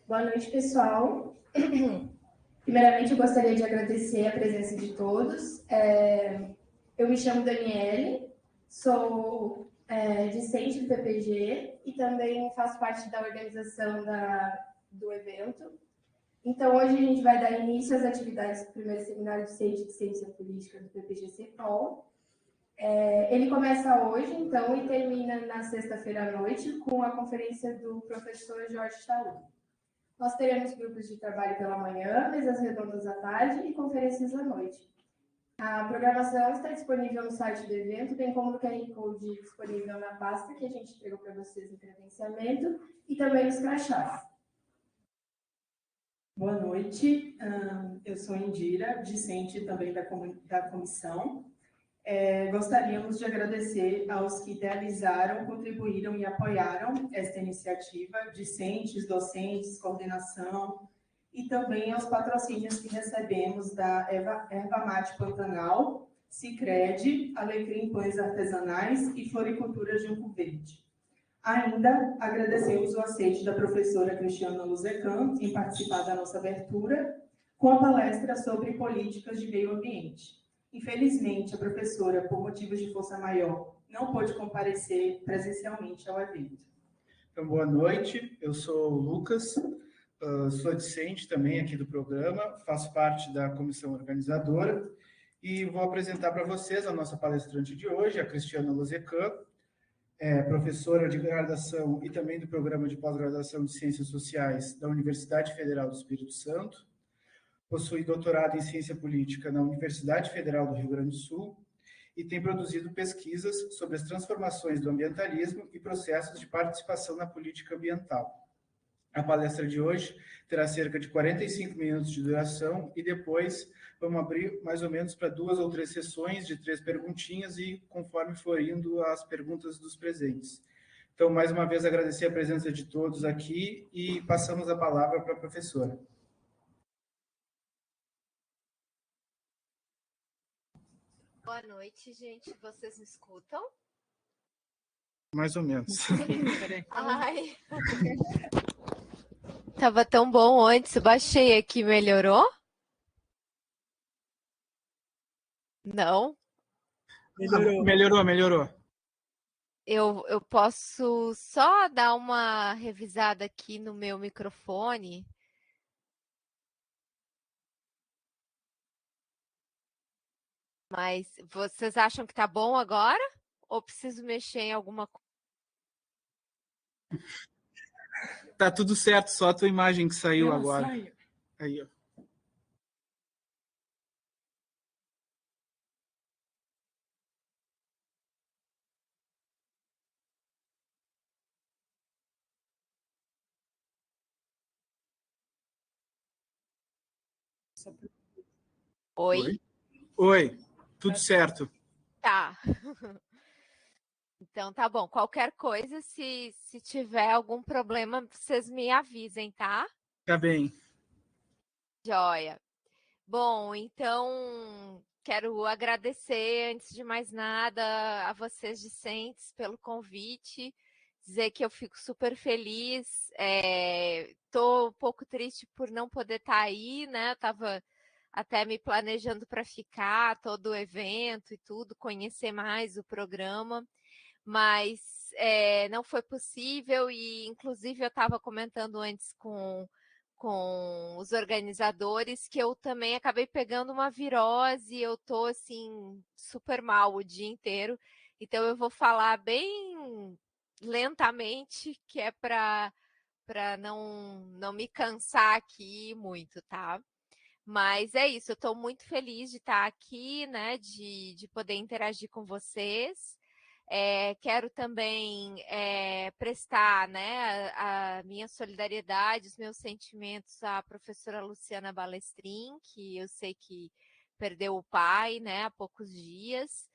Boa noite, pessoal. Primeiramente, eu gostaria de agradecer a presença de todos. Eu me chamo Daniele, sou discente do PPG e também faço parte da organização do evento. Então, hoje a gente vai dar início às atividades do primeiro seminário docente de Ciência Política do PPG-CEPOL. Ele começa hoje, então, e termina na sexta-feira à noite com a conferência do professor Jorge Chalub. Nós teremos grupos de trabalho pela manhã, mesas redondas à tarde e conferências à noite. A programação está disponível no site do evento, bem como no QR Code disponível na pasta que a gente entregou para vocês no credenciamento e também nos crachás. Boa noite, eu sou Indira, discente também da comissão. Gostaríamos de agradecer aos que idealizaram, contribuíram e apoiaram esta iniciativa, discentes, docentes, coordenação, e também aos patrocínios que recebemos da Erva Mate Pantanal, Sicredi, Alecrim Pães Artesanais e Floricultura Junco Verde. Ainda agradecemos o aceite da professora Cristiana Luzecan em participar da nossa abertura com a palestra sobre políticas de meio ambiente. Infelizmente, a professora, por motivos de força maior, não pôde comparecer presencialmente ao evento. Então, boa noite, eu sou o Lucas, sou discente também aqui do programa, faço parte da comissão organizadora e vou apresentar para vocês a nossa palestrante de hoje, a Cristiana Luzecan, professora de graduação e também do programa de pós-graduação de Ciências Sociais da Universidade Federal do Espírito Santo, possui doutorado em Ciência Política na Universidade Federal do Rio Grande do Sul e tem produzido pesquisas sobre as transformações do ambientalismo e processos de participação na política ambiental. A palestra de hoje terá cerca de 45 minutos de duração e depois vamos abrir mais ou menos para 2 ou 3 sessões de 3 perguntinhas e conforme for indo as perguntas dos presentes. Então, mais uma vez, agradecer a presença de todos aqui e passamos a palavra para a professora. Boa noite, gente. Vocês me escutam? Mais ou menos. Ai. Tava tão bom antes. Baixei aqui, melhorou? Não? Melhorou. Eu posso só dar uma revisada aqui no meu microfone. Mas vocês acham que tá bom agora? Ou preciso mexer em alguma coisa? Tá tudo certo, só a tua imagem que saiu agora. Aí, ó. Oi? Oi, tudo certo. Tá. Então tá bom. Qualquer coisa, se tiver algum problema, vocês me avisem, tá? Tá bem. Joia. Bom, então quero agradecer, antes de mais nada, a vocês discentes pelo convite, dizer que eu fico super feliz, estou um pouco triste por não poder estar aí, né? Eu estava até me planejando para ficar, todo o evento e tudo, conhecer mais o programa, mas não foi possível e, inclusive, eu estava comentando antes com os organizadores, que eu também acabei pegando uma virose, eu tô assim, super mal o dia inteiro, então eu vou falar bem lentamente, que é para não me cansar aqui muito, tá? Mas é isso, eu estou muito feliz de estar aqui, né, de poder interagir com vocês. Quero também prestar, né, a minha solidariedade, os meus sentimentos à professora Luciana Balestrin, que eu sei que perdeu o pai, né, há poucos dias.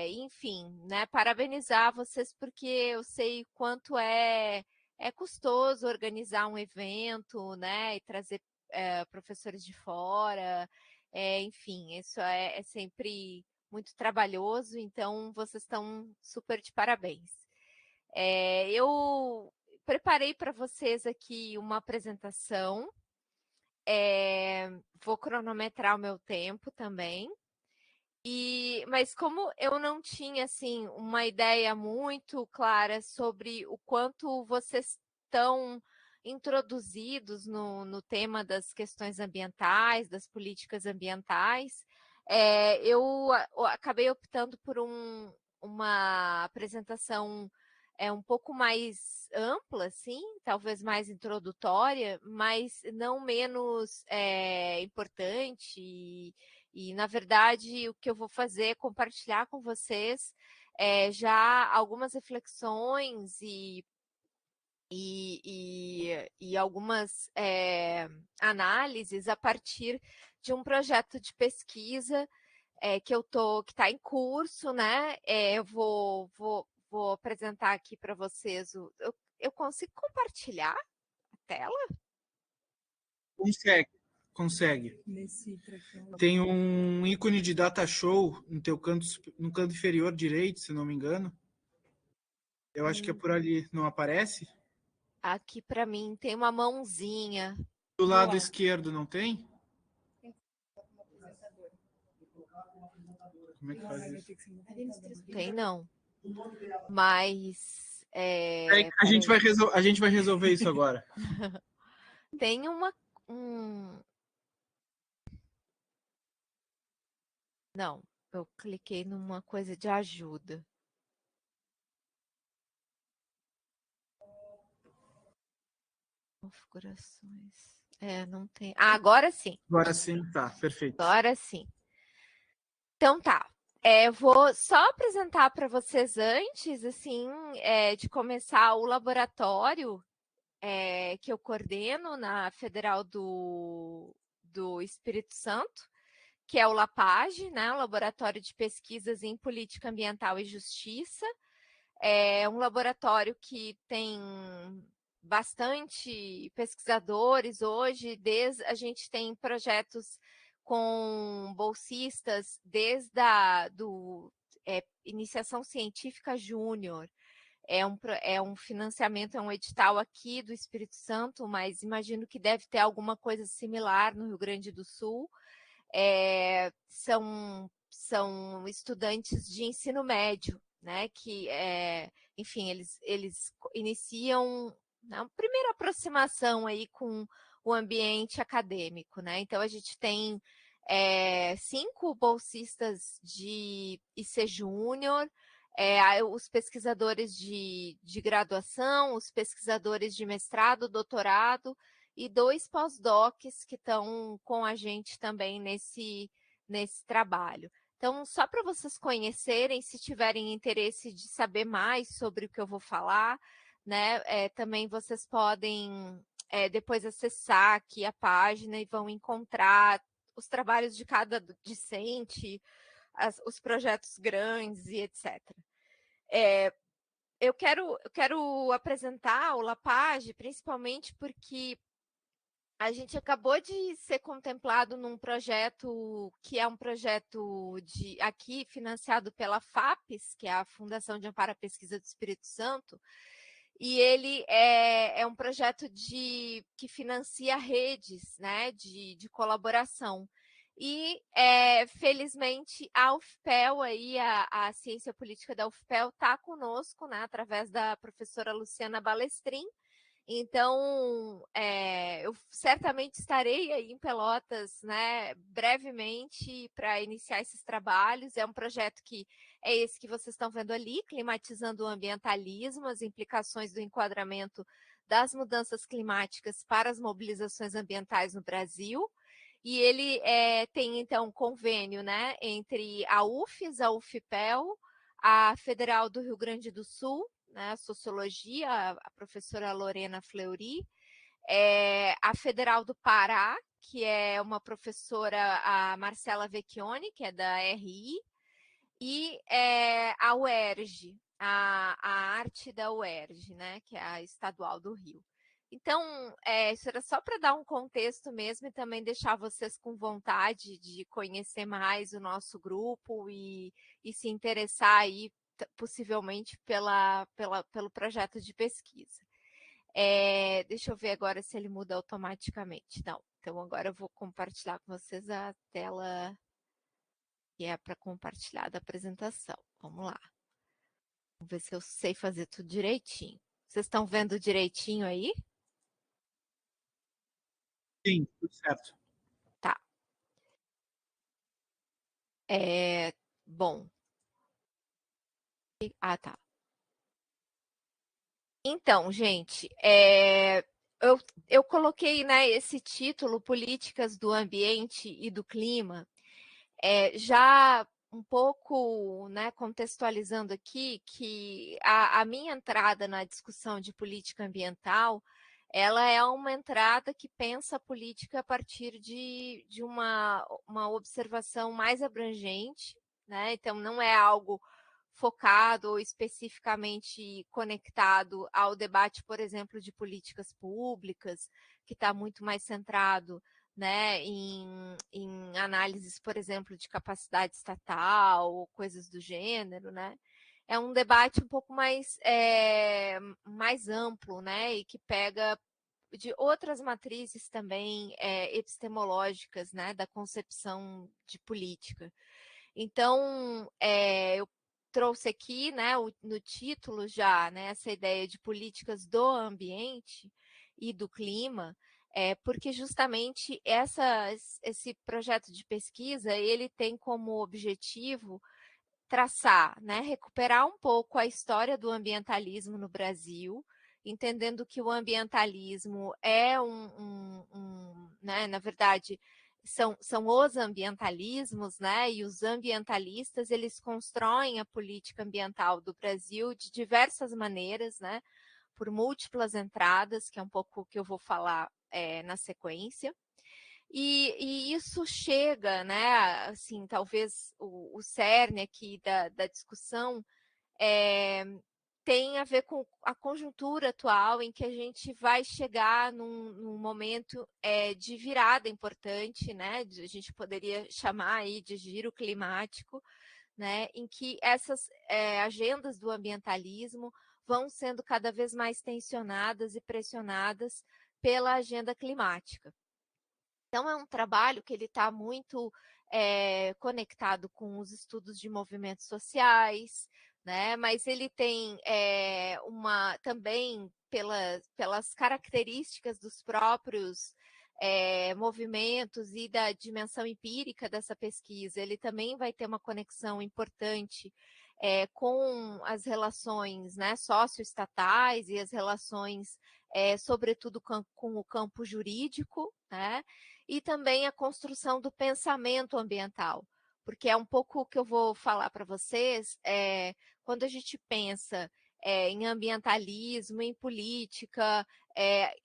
Enfim, né, parabenizar vocês, porque eu sei quanto é custoso organizar um evento, né, e trazer professores de fora, enfim, isso é sempre muito trabalhoso, então vocês estão super de parabéns. preparei para vocês aqui uma apresentação. Vou cronometrar o meu tempo também. Mas como eu não tinha assim uma ideia muito clara sobre o quanto vocês estão introduzidos no tema das questões ambientais, das políticas ambientais, eu acabei optando por uma apresentação um pouco mais ampla, assim, talvez mais introdutória, mas não menos importante. E, na verdade, o que eu vou fazer é compartilhar com vocês já algumas reflexões e algumas análises a partir de um projeto de pesquisa que está em curso, né? Eu vou apresentar aqui para vocês. Eu consigo compartilhar a tela? Consegue. Tem um ícone de data show no canto inferior direito, se não me engano. Eu acho que é por ali. Não aparece? Aqui para mim tem uma mãozinha. Do lado esquerdo não tem? Como é que faz isso? Tem não. Mas a gente vai resolver isso agora. Tem Não, eu cliquei numa coisa de ajuda. Configurações. Não tem. Agora sim. Agora sim, tá, perfeito. Agora sim. Então tá. Vou só apresentar para vocês antes, assim, de começar o laboratório que eu coordeno na Federal do Espírito Santo, que é o LAPAGE, né, o Laboratório de Pesquisas em Política Ambiental e Justiça. É um laboratório que tem bastante pesquisadores hoje, a gente tem projetos com bolsistas desde iniciação científica júnior. É um financiamento, é um edital aqui do Espírito Santo, mas imagino que deve ter alguma coisa similar no Rio Grande do Sul. São estudantes de ensino médio, né? Que, enfim, eles iniciam a primeira aproximação aí com o ambiente acadêmico, né? Então a gente tem 5 bolsistas de IC Júnior, os pesquisadores de graduação, os pesquisadores de mestrado, doutorado, e 2 pós-docs que estão com a gente também nesse trabalho. Então, só para vocês conhecerem, se tiverem interesse de saber mais sobre o que eu vou falar, né, também vocês podem depois acessar aqui a página e vão encontrar os trabalhos de cada discente, os projetos grandes e etc. Eu quero apresentar o LAPAGE, principalmente porque a gente acabou de ser contemplado num projeto que é um projeto aqui financiado pela FAPES, que é a Fundação de Amparo à Pesquisa do Espírito Santo, e ele é um projeto que financia redes, né, de colaboração. E, felizmente, a UFPEL, aí, a ciência política da UFPEL está conosco, né, através da professora Luciana Balestrin. Então, eu certamente estarei aí em Pelotas, né, brevemente para iniciar esses trabalhos. É um projeto que é esse que vocês estão vendo ali, Climatizando o Ambientalismo, as implicações do enquadramento das mudanças climáticas para as mobilizações ambientais no Brasil. E ele tem, então, convênio, né, entre a UFES, a UFPEL, a Federal do Rio Grande do Sul, né, Sociologia, a professora Lorena Fleury, a Federal do Pará, que é uma professora, a Marcela Vecchioni, que é da RI, e a UERJ, a arte da UERJ, né, que é a Estadual do Rio. Então, isso era só para dar um contexto mesmo e também deixar vocês com vontade de conhecer mais o nosso grupo e se interessar aí possivelmente pelo projeto de pesquisa. Deixa eu ver agora se ele muda automaticamente. Não, então agora eu vou compartilhar com vocês a tela que é para compartilhar da apresentação. Vamos lá. Vamos ver se eu sei fazer tudo direitinho. Vocês estão vendo direitinho aí? Sim, tudo certo. Tá. Bom. Ah, tá. Então, gente, eu coloquei, né, esse título, Políticas do Ambiente e do Clima, já um pouco, né, contextualizando aqui que a minha entrada na discussão de política ambiental, ela é uma entrada que pensa a política a partir de uma observação mais abrangente, né? Então, não é algo focado ou especificamente conectado ao debate, por exemplo, de políticas públicas, que está muito mais centrado, né, em análises, por exemplo, de capacidade estatal ou coisas do gênero, né? É um debate um pouco mais amplo, né, e que pega de outras matrizes também epistemológicas, né, da concepção de política. Então, eu trouxe aqui, né, no título já, né, essa ideia de políticas do ambiente e do clima, porque justamente esse projeto de pesquisa, ele tem como objetivo traçar, né, recuperar um pouco a história do ambientalismo no Brasil, entendendo que o ambientalismo é né, na verdade, são os ambientalismos, né, e os ambientalistas, eles constroem a política ambiental do Brasil de diversas maneiras, né, por múltiplas entradas, que é um pouco o que eu vou falar na sequência. E isso chega, né, assim, talvez o cerne aqui da discussão tem a ver com a conjuntura atual em que a gente vai chegar num momento de virada importante, né, a gente poderia chamar aí de giro climático, né, em que essas agendas do ambientalismo vão sendo cada vez mais tensionadas e pressionadas pela agenda climática. Então, é um trabalho que ele está muito conectado com os estudos de movimentos sociais, né? Mas ele tem também pelas características dos próprios movimentos e da dimensão empírica dessa pesquisa, ele também vai ter uma conexão importante com as relações, né, socioestatais e as relações, sobretudo com o campo jurídico, né? E também a construção do pensamento ambiental, porque é um pouco o que eu vou falar para vocês, quando a gente pensa em ambientalismo, em política,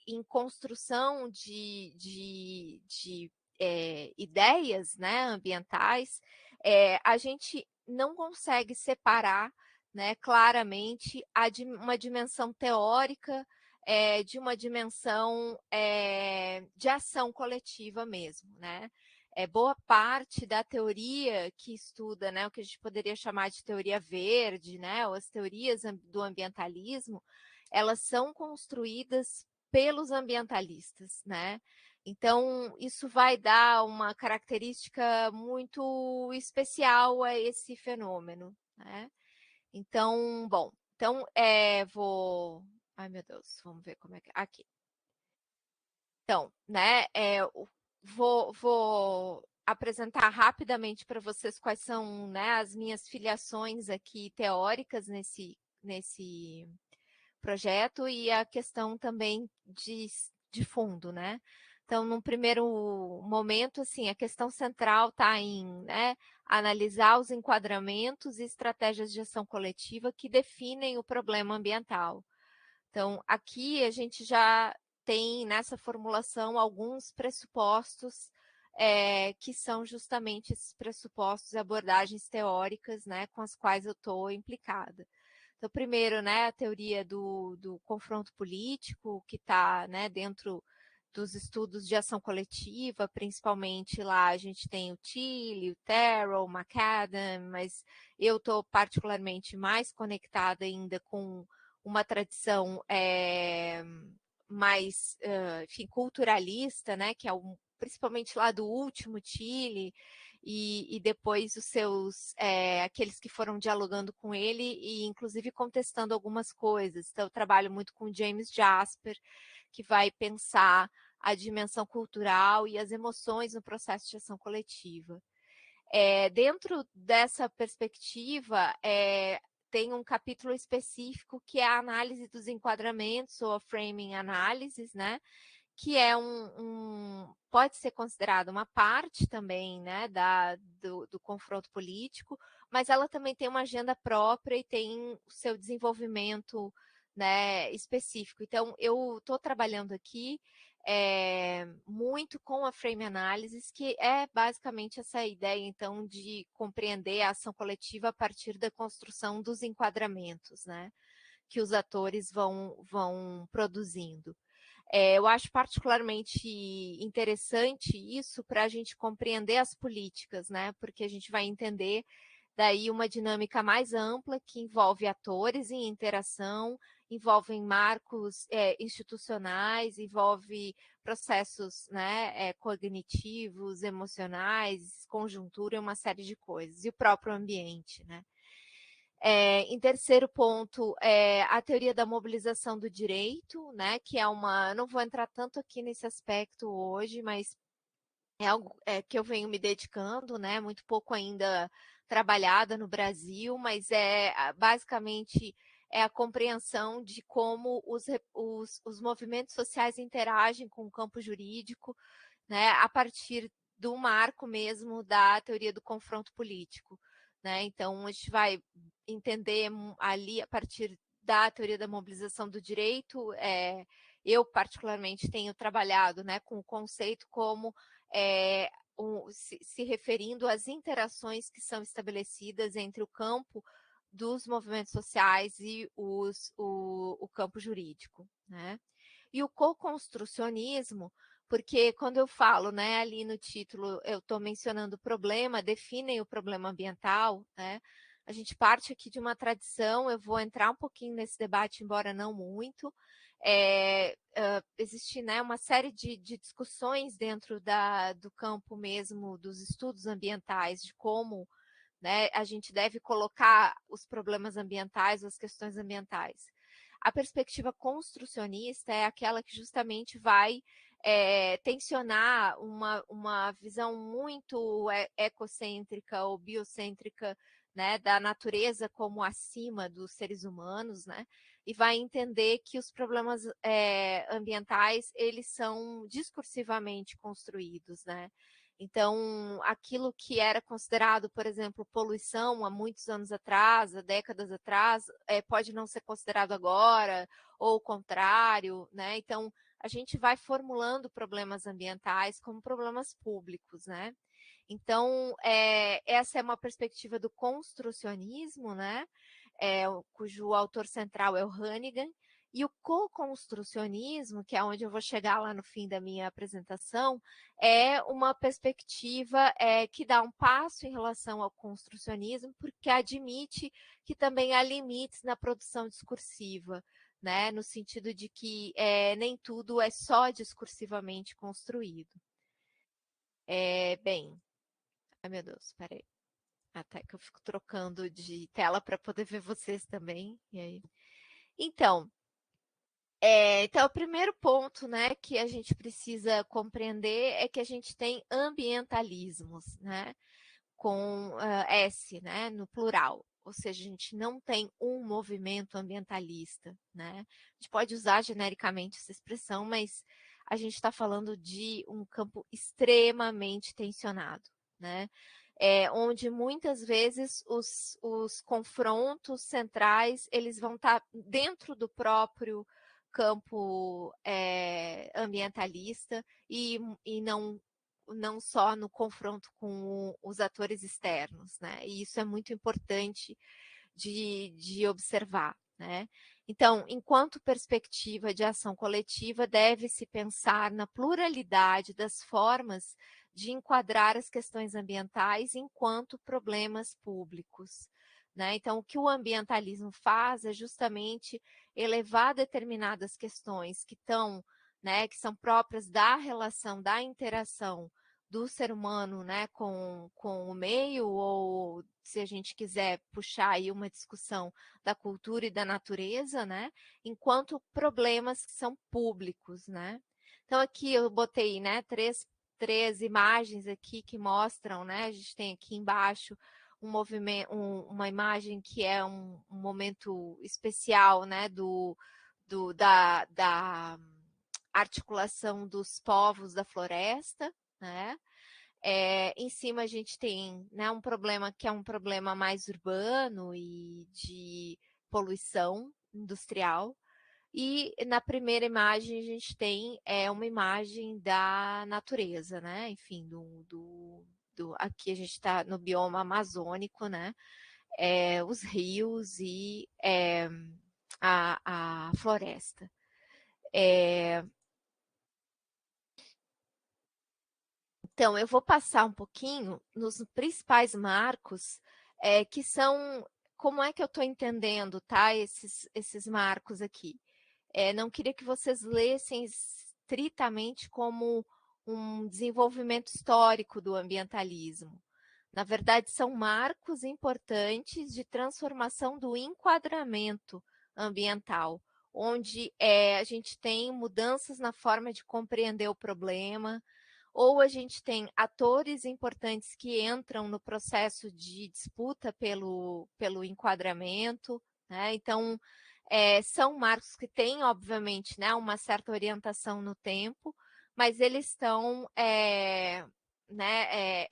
em construção de ideias, né, ambientais, a gente não consegue separar, né, claramente uma dimensão teórica de uma dimensão de ação coletiva mesmo, né? Boa parte da teoria que estuda, né, o que a gente poderia chamar de teoria verde, né, ou as teorias do ambientalismo, elas são construídas pelos ambientalistas, né? Então, isso vai dar uma característica muito especial a esse fenômeno, né? Então, bom, vou... Ai, meu Deus, vamos ver como é que... Aqui. Então, né, vou apresentar rapidamente para vocês quais são, né, as minhas filiações aqui teóricas nesse projeto e a questão também de fundo, né? Então, num primeiro momento, assim, a questão central está em, né, analisar os enquadramentos e estratégias de ação coletiva que definem o problema ambiental. Então, aqui a gente já tem nessa formulação alguns pressupostos que são justamente esses pressupostos e abordagens teóricas, né, com as quais eu estou implicada. Então, primeiro, né, a teoria do confronto político, que está, né, dentro dos estudos de ação coletiva, principalmente lá a gente tem o Tilly, o Terrell, o McAdam, mas eu estou particularmente mais conectada ainda com uma tradição mais, enfim, culturalista, né, que é principalmente lá do último Chile, e depois os seus, aqueles que foram dialogando com ele e inclusive contestando algumas coisas. Então eu trabalho muito com James Jasper, que vai pensar a dimensão cultural e as emoções no processo de ação coletiva. Dentro dessa perspectiva, tem um capítulo específico que é a análise dos enquadramentos, ou a framing analysis, né? Que é pode ser considerada uma parte também, né, do confronto político, mas ela também tem uma agenda própria e tem o seu desenvolvimento, né, específico. Então, eu estou trabalhando aqui muito com a frame analysis, que é basicamente essa ideia, então, de compreender a ação coletiva a partir da construção dos enquadramentos, né, que os atores vão produzindo. Eu acho particularmente interessante isso para a gente compreender as políticas, né? Porque a gente vai entender daí uma dinâmica mais ampla que envolve atores em interação, envolve marcos institucionais, envolve processos, né, cognitivos, emocionais, conjuntura e uma série de coisas, e o próprio ambiente, né? Em terceiro ponto, a teoria da mobilização do direito, né, que é não vou entrar tanto aqui nesse aspecto hoje, mas é algo que eu venho me dedicando, né, muito pouco ainda trabalhada no Brasil, mas basicamente a compreensão de como os movimentos sociais interagem com o campo jurídico, né, a partir do marco mesmo da teoria do confronto político. Né? Então, a gente vai entender ali, a partir da teoria da mobilização do direito, eu particularmente tenho trabalhado, né, com o conceito como se referindo às interações que são estabelecidas entre o campo dos movimentos sociais e o campo jurídico. Né? E o co-construcionismo, porque quando eu falo, né, ali no título, eu estou mencionando o problema, definem o problema ambiental, né? A gente parte aqui de uma tradição, eu vou entrar um pouquinho nesse debate, embora não muito. Existe, né, uma série de discussões dentro do campo mesmo dos estudos ambientais, de como, né, a gente deve colocar os problemas ambientais, as questões ambientais. A perspectiva construcionista é aquela que justamente vai tensionar uma visão muito ecocêntrica ou biocêntrica, né, da natureza como acima dos seres humanos, né, e vai entender que os problemas ambientais, eles são discursivamente construídos, né. Então, aquilo que era considerado, por exemplo, poluição há muitos anos atrás, há décadas atrás, pode não ser considerado agora, ou o contrário, né? Então, a gente vai formulando problemas ambientais como problemas públicos, né? Então, essa é uma perspectiva do construcionismo, né? Cujo autor central é o Hannigan, e o co-construcionismo, que é onde eu vou chegar lá no fim da minha apresentação, é uma perspectiva que dá um passo em relação ao construcionismo, porque admite que também há limites na produção discursiva, né? No sentido de que nem tudo é só discursivamente construído. Bem, ai meu Deus, peraí. Até que eu fico trocando de tela para poder ver vocês também. E aí? Então, o primeiro ponto, né, que a gente precisa compreender é que a gente tem ambientalismos, né, com S, né, no plural. Ou seja, a gente não tem um movimento ambientalista, né? A gente pode usar genericamente essa expressão, mas a gente está falando de um campo extremamente tensionado, né? Onde muitas vezes os confrontos centrais, eles vão estar dentro do próprio campo ambientalista e não só no confronto com os atores externos, né? E isso é muito importante de observar, né? Então, enquanto perspectiva de ação coletiva, deve-se pensar na pluralidade das formas de enquadrar as questões ambientais enquanto problemas públicos. Né? Então, o que o ambientalismo faz é justamente elevar determinadas questões que estão, né, que são próprias da relação, da interação do ser humano, né, com o meio, ou se a gente quiser puxar aí uma discussão da cultura e da natureza, né, enquanto problemas que são públicos, né. Então aqui eu botei, né, três imagens aqui que mostram, né, a gente tem aqui embaixo um movimento, uma imagem que é um momento especial, né, da articulação dos povos da floresta, né? Em cima a gente tem, né, um problema que é um problema mais urbano e de poluição industrial. E na primeira imagem a gente tem uma imagem da natureza, né? Enfim, aqui a gente está no bioma amazônico, né? Os rios e a floresta. Então, eu vou passar um pouquinho nos principais marcos, que são, como é que eu estou entendendo, tá? Esses marcos aqui. Não queria que vocês lessem estritamente como um desenvolvimento histórico do ambientalismo. Na verdade, são marcos importantes de transformação do enquadramento ambiental, onde a gente tem mudanças na forma de compreender o problema, ou a gente tem atores importantes que entram no processo de disputa pelo enquadramento, né? Então, são marcos que têm, obviamente, né, uma certa orientação no tempo, mas eles estão né,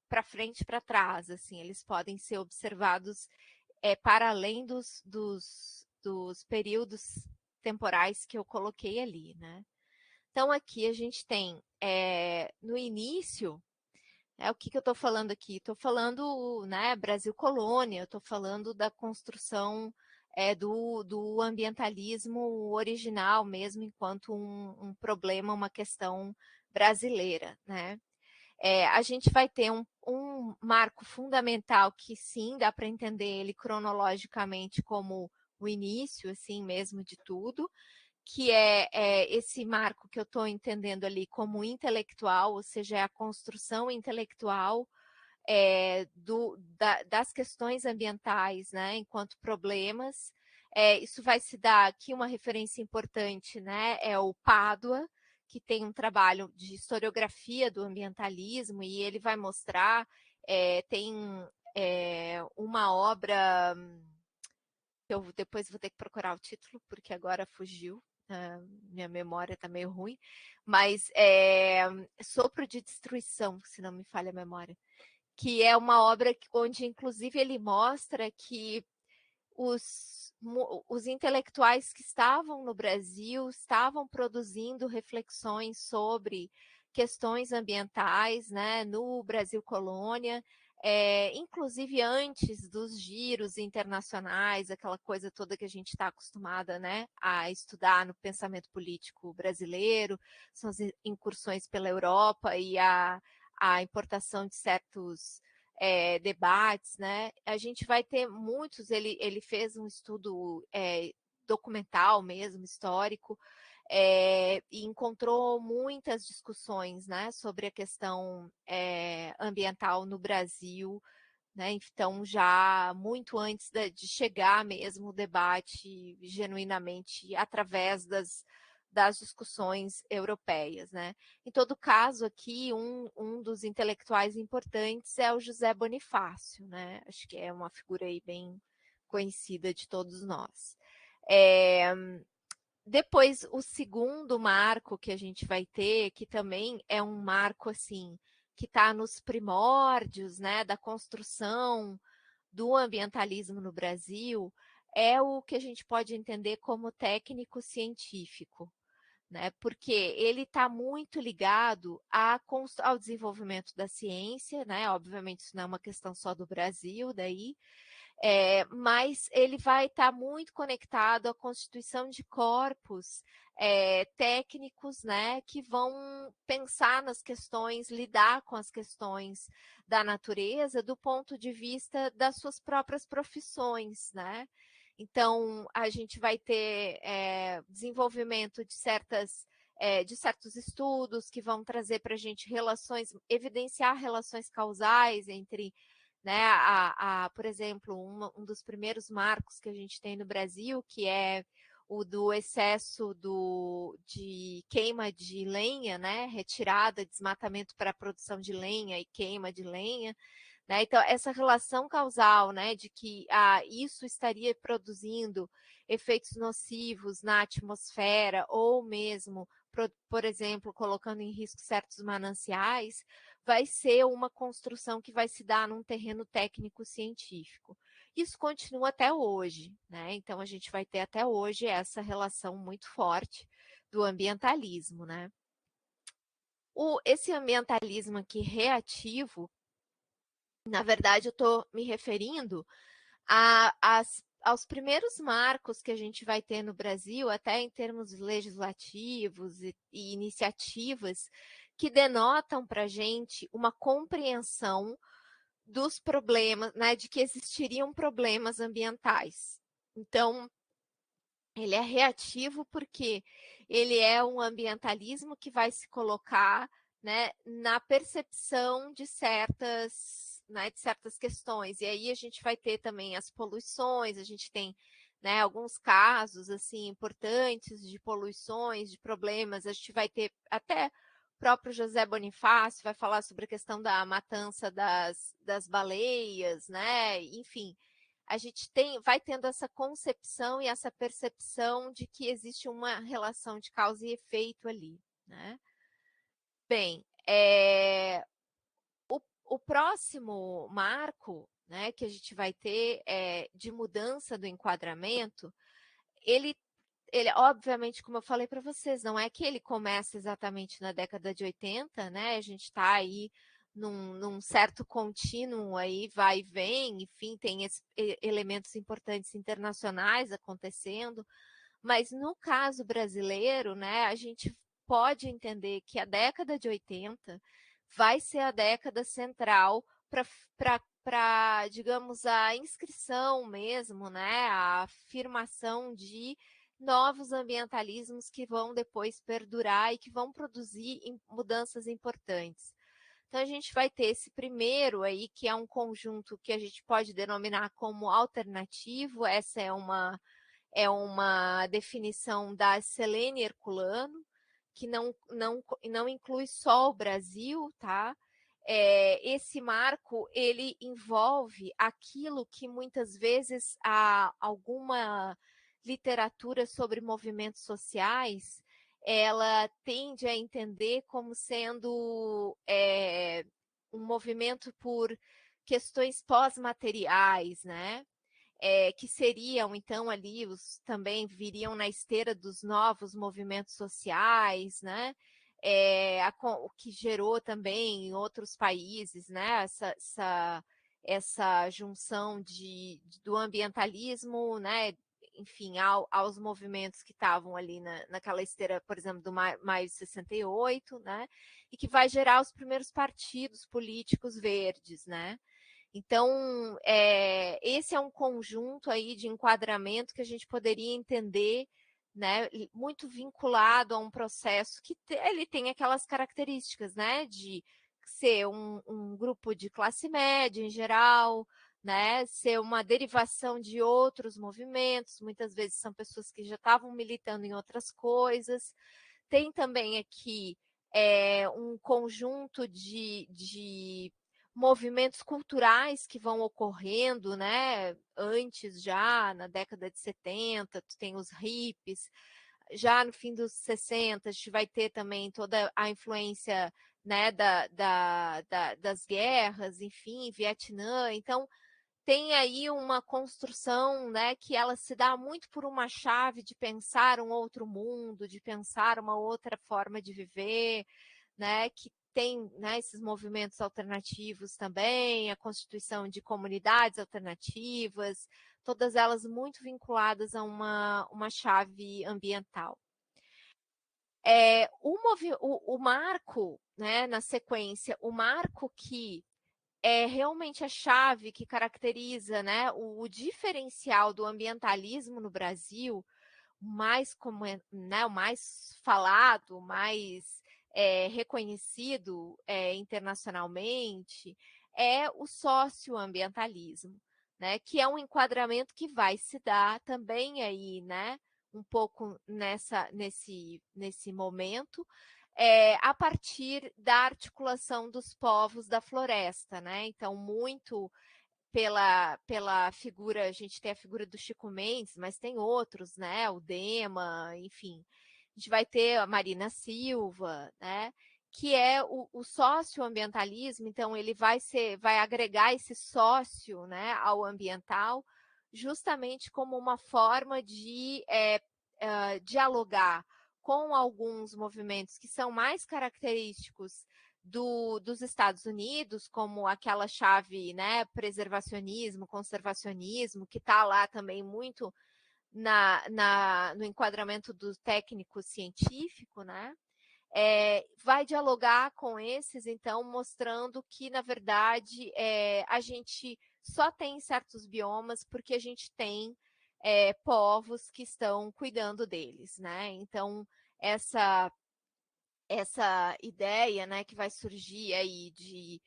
para frente e para trás, assim, eles podem ser observados para além dos períodos temporais que eu coloquei ali, né? Então, aqui a gente tem, no início, o que eu estou falando aqui? Estou falando, né, Brasil colônia, estou falando da construção do ambientalismo original mesmo, enquanto um problema, uma questão brasileira, né? A gente vai ter um marco fundamental que sim, dá para entender ele cronologicamente como o início, assim mesmo, de tudo, que é esse marco que eu estou entendendo ali como intelectual, ou seja, é a construção intelectual das questões ambientais, né, enquanto problemas. Isso vai se dar aqui, uma referência importante, né, é o Pádua, que tem um trabalho de historiografia do ambientalismo, e ele vai mostrar, tem uma obra, eu depois vou ter que procurar o título, porque agora fugiu, minha memória está meio ruim, mas Sopro de Destruição, se não me falha a memória, que é uma obra onde, inclusive, ele mostra que os intelectuais que estavam no Brasil estavam produzindo reflexões sobre questões ambientais, né, no Brasil colônia, inclusive antes dos giros internacionais, aquela coisa toda que a gente está acostumada, né, a estudar no pensamento político brasileiro, são as incursões pela Europa e a importação de certos debates, né? A gente vai ter muitos, ele fez um estudo documental mesmo, histórico, e encontrou muitas discussões, né, sobre a questão ambiental no Brasil, né? Então, já muito antes de chegar mesmo o debate genuinamente através das discussões europeias, né? Em todo caso, aqui, um dos intelectuais importantes é o José Bonifácio, né? Acho que é uma figura aí bem conhecida de todos nós. Depois, o segundo marco que a gente vai ter, que também é um marco, assim, que está nos primórdios, né, da construção do ambientalismo no Brasil, é o que a gente pode entender como técnico-científico, né? Porque ele está muito ligado ao desenvolvimento da ciência, né? Obviamente, isso não é uma questão só do Brasil, daí, mas ele vai estar muito conectado à constituição de corpos técnicos, né, que vão pensar nas questões, lidar com as questões da natureza do ponto de vista das suas próprias profissões, né? Então, a gente vai ter desenvolvimento de certos estudos que vão trazer para a gente evidenciar relações causais entre, né, por exemplo, um dos primeiros marcos que a gente tem no Brasil, que é o do excesso de queima de lenha, né, retirada, desmatamento para a produção de lenha e queima de lenha, né? Então, essa relação causal, né, de que isso estaria produzindo efeitos nocivos na atmosfera ou mesmo, por exemplo, colocando em risco certos mananciais, vai ser uma construção que vai se dar num terreno técnico-científico. Isso continua até hoje, né? Então, a gente vai ter até hoje essa relação muito forte do ambientalismo, né? Esse ambientalismo aqui reativo, na verdade, eu estou me referindo aos primeiros marcos que a gente vai ter no Brasil, até em termos legislativos e iniciativas, que denotam para a gente uma compreensão dos problemas, né, de que existiriam problemas ambientais. Então, ele é reativo porque ele é um ambientalismo que vai se colocar, né, na percepção de certas questões. E aí a gente vai ter também as poluições, a gente tem, né, alguns casos assim importantes de poluições, de problemas. A gente vai ter até o próprio José Bonifácio vai falar sobre a questão da matança das baleias, né? Enfim, a gente vai tendo essa concepção e essa percepção de que existe uma relação de causa e efeito ali, né? Bem, o próximo marco, né, que a gente vai ter de mudança do enquadramento, ele, obviamente, como eu falei para vocês, não é que ele começa exatamente na década de 80, né? A gente está aí num certo contínuo aí, vai e vem, enfim, tem elementos importantes internacionais acontecendo, mas no caso brasileiro, né, a gente pode entender que a década de 80 vai ser a década central para, digamos, a inscrição mesmo, né, a afirmação de novos ambientalismos que vão depois perdurar e que vão produzir mudanças importantes. Então, a gente vai ter esse primeiro aí, que é um conjunto que a gente pode denominar como alternativo. Essa é uma definição da Selene Herculano, que não inclui só o Brasil, tá? Esse marco, ele envolve aquilo que muitas vezes alguma literatura sobre movimentos sociais ela tende a entender como sendo um movimento por questões pós-materiais, né? Que seriam, então, ali, também viriam na esteira dos novos movimentos sociais, né? O que gerou também em outros países, né? Essa junção do ambientalismo, né? Enfim, aos movimentos que estavam ali naquela esteira, por exemplo, do Maio de 68, né? E que vai gerar os primeiros partidos políticos verdes, né? Então, esse é um conjunto aí de enquadramento que a gente poderia entender, né, muito vinculado a um processo que ele tem aquelas características, né, de ser um grupo de classe média em geral, né, ser uma derivação de outros movimentos, muitas vezes são pessoas que já estavam militando em outras coisas. Tem também aqui um conjunto de movimentos culturais que vão ocorrendo, né? Antes já, na década de 70, tu tem os hippies, já no fim dos 60, a gente vai ter também toda a influência, né, das guerras, enfim, Vietnã. Então, tem aí uma construção, né, que ela se dá muito por uma chave de pensar um outro mundo, de pensar uma outra forma de viver, né, que tem, né, esses movimentos alternativos também, a constituição de comunidades alternativas, todas elas muito vinculadas a uma chave ambiental. O marco, né, na sequência, o marco que é realmente a chave que caracteriza, né, o diferencial do ambientalismo no Brasil, o mais falado, o mais reconhecido internacionalmente, é o socioambientalismo, né, que é um enquadramento que vai se dar também aí, né, um pouco nesse momento, a partir da articulação dos povos da floresta, né? Então, muito pela figura, a gente tem a figura do Chico Mendes, mas tem outros, né? O Dema, enfim. A gente vai ter a Marina Silva, né? Que é o socioambientalismo, então ele vai agregar esse sócio, né, ao ambiental, justamente como uma forma de dialogar com alguns movimentos que são mais característicos dos Estados Unidos, como aquela chave, né, preservacionismo, conservacionismo, que está lá também muito no enquadramento do técnico científico, né? Vai dialogar com esses, então, mostrando que, na verdade, a gente só tem certos biomas porque a gente tem povos que estão cuidando deles, né? Então, essa ideia, né, que vai surgir aí de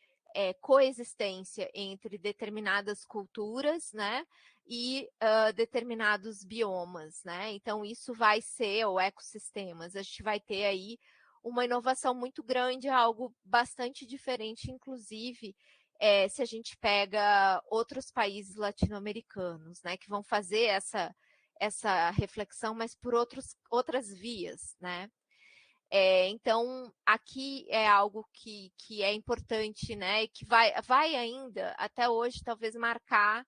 coexistência entre determinadas culturas, né, e determinados biomas, né? Então, isso vai ser, ou ecossistemas, a gente vai ter aí uma inovação muito grande, algo bastante diferente, inclusive, se a gente pega outros países latino-americanos, né, que vão fazer essa reflexão, mas por outras vias, né? Então, aqui é algo que é importante, né? E que vai ainda, até hoje, talvez marcar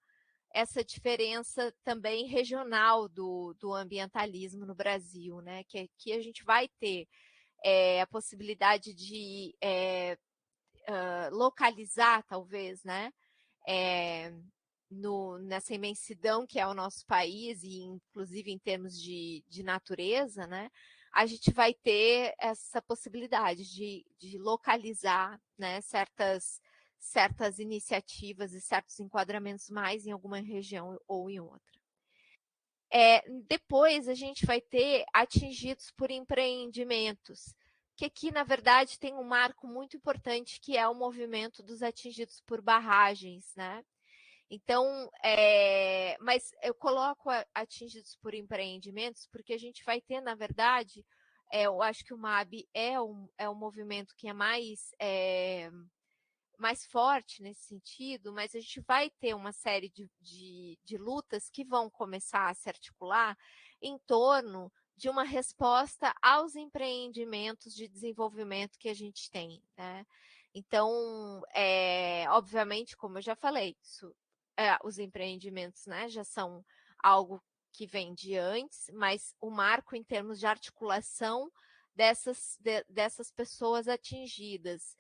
essa diferença também regional do ambientalismo no Brasil, né? Que a gente vai ter a possibilidade de localizar, talvez, né? Nessa imensidão que é o nosso país, e inclusive em termos de natureza, né? A gente vai ter essa possibilidade de localizar, né, certas iniciativas e certos enquadramentos mais em alguma região ou em outra. Depois a gente vai ter atingidos por empreendimentos, que aqui, na verdade, tem um marco muito importante, que é o movimento dos atingidos por barragens, né? Então, mas eu coloco atingidos por empreendimentos, porque a gente vai ter, na verdade, eu acho que o MAB é um movimento que é mais forte nesse sentido, mas a gente vai ter uma série de lutas que vão começar a se articular em torno de uma resposta aos empreendimentos de desenvolvimento que a gente tem, né? Então, obviamente, como eu já falei, os empreendimentos, né, já são algo que vem de antes, mas o marco em termos de articulação dessas pessoas atingidas,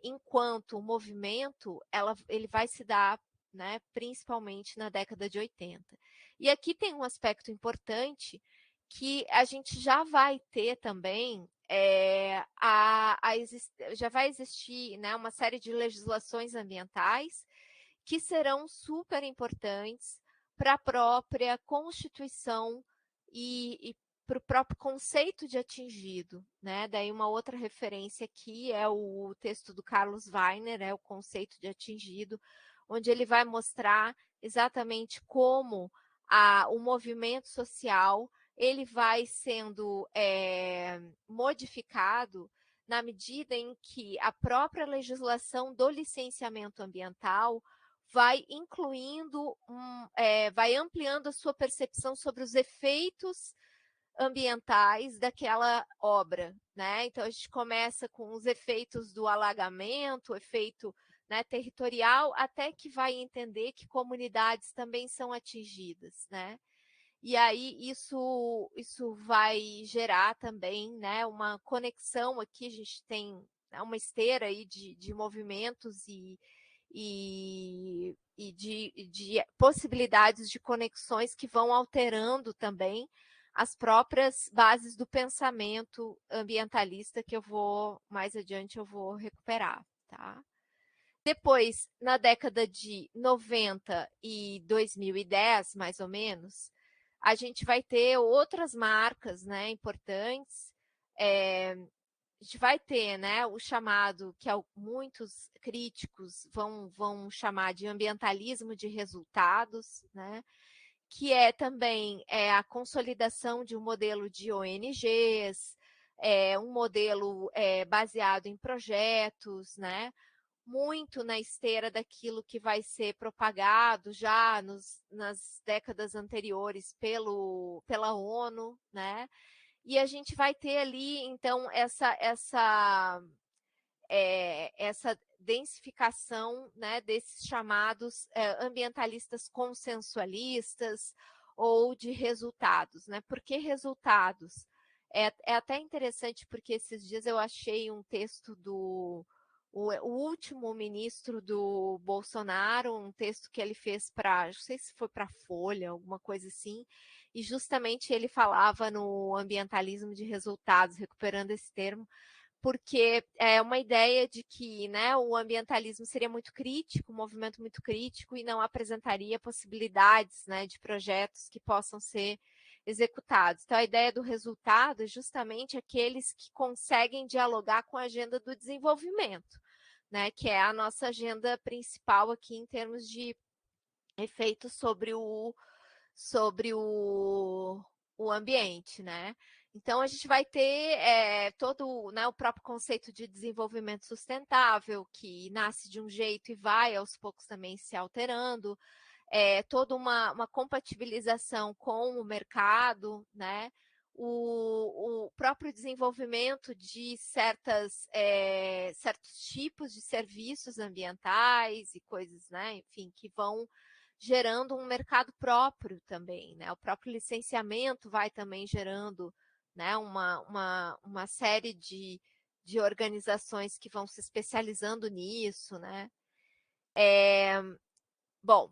enquanto o movimento, ele vai se dar, né, principalmente na década de 80. E aqui tem um aspecto importante, que a gente já vai ter também, já vai existir, né, uma série de legislações ambientais que serão super importantes para a própria constituição e para o próprio conceito de atingido, né? Daí uma outra referência aqui é o texto do Carlos Weiner, o conceito de atingido, onde ele vai mostrar exatamente como o movimento social ele vai sendo modificado na medida em que a própria legislação do licenciamento ambiental vai incluindo, vai ampliando a sua percepção sobre os efeitos ambientais daquela obra, né? Então a gente começa com os efeitos do alagamento, o efeito, né, territorial, até que vai entender que comunidades também são atingidas, né? E aí isso vai gerar também, né, uma conexão aqui, a gente tem uma esteira aí de movimentos e de possibilidades de conexões que vão alterando também as próprias bases do pensamento ambientalista, que mais adiante eu vou recuperar, tá? Depois, na década de 90 e 2010, mais ou menos, a gente vai ter outras marcas, né, importantes. A gente vai ter, né, o chamado, que muitos críticos vão chamar de ambientalismo de resultados, né, que é também a consolidação de um modelo de ONGs, um modelo baseado em projetos, né, muito na esteira daquilo que vai ser propagado já nas décadas anteriores pela ONU, né? E a gente vai ter ali, então, essa densificação, né, desses chamados ambientalistas consensualistas ou de resultados, né? Por que resultados? É até interessante porque esses dias eu achei um texto o último ministro do Bolsonaro, um texto que ele fez para, não sei se foi para a Folha, alguma coisa assim, e justamente ele falava no ambientalismo de resultados, recuperando esse termo, porque é uma ideia de que, né, o ambientalismo seria muito crítico, um movimento muito crítico, e não apresentaria possibilidades, né, de projetos que possam ser executados. Então, a ideia do resultado é justamente aqueles que conseguem dialogar com a agenda do desenvolvimento, né, que é a nossa agenda principal aqui em termos de efeitos sobre o ambiente, né? Então, a gente vai ter todo, né, o próprio conceito de desenvolvimento sustentável, que nasce de um jeito e vai aos poucos também se alterando, toda uma compatibilização com o mercado, né? O próprio desenvolvimento de certos tipos de serviços ambientais e coisas, né? Enfim, que vão gerando um mercado próprio também, né? O próprio licenciamento vai também gerando, né, uma série de organizações que vão se especializando nisso, né? Bom,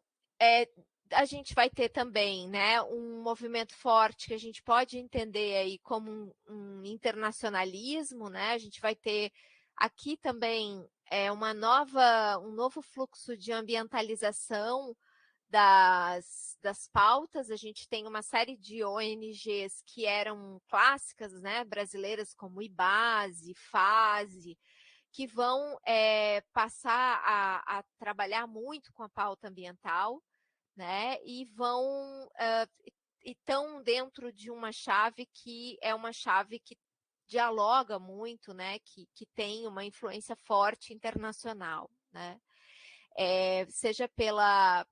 a gente vai ter também, né, um movimento forte que a gente pode entender aí como um internacionalismo, né? A gente vai ter aqui também um novo fluxo de ambientalização das pautas. A gente tem uma série de ONGs que eram clássicas, né, brasileiras, como IBASE, FASE, que vão passar a trabalhar muito com a pauta ambiental, né, e estão dentro de uma chave que é uma chave que dialoga muito, né, que tem uma influência forte internacional, né? Seja pela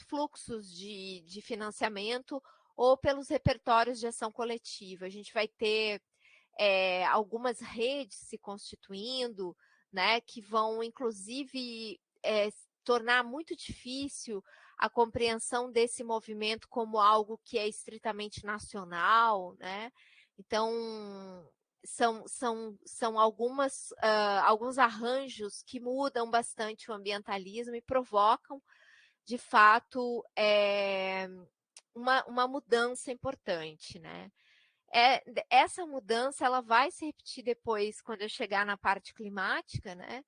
fluxos de financiamento ou pelos repertórios de ação coletiva. A gente vai ter algumas redes se constituindo, né, que vão, inclusive, tornar muito difícil a compreensão desse movimento como algo que é estritamente nacional, né? Então, são alguns arranjos que mudam bastante o ambientalismo e provocam, de fato, uma mudança importante, né? Essa mudança ela vai se repetir depois quando eu chegar na parte climática, né?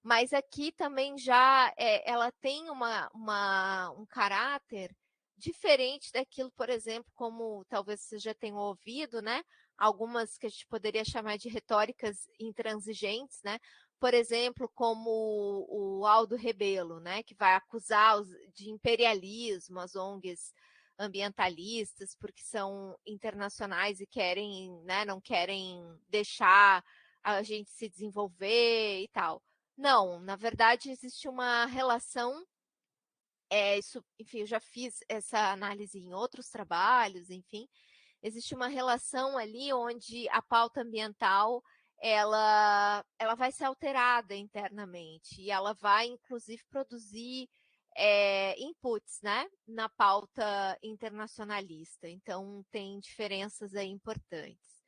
Mas aqui também já ela tem um caráter diferente daquilo, por exemplo, como talvez vocês já tenham ouvido, né? Algumas que a gente poderia chamar de retóricas intransigentes, né? Por exemplo, como o Aldo Rebelo, né? Que vai acusar de imperialismo as ONGs ambientalistas, porque são internacionais e querem, né? Não querem deixar a gente se desenvolver e tal. Não, na verdade existe uma relação, enfim, eu já fiz essa análise em outros trabalhos, enfim, existe uma relação ali onde a pauta ambiental ela vai ser alterada internamente e ela vai, inclusive, produzir inputs, né, na pauta internacionalista. Então, tem diferenças aí importantes.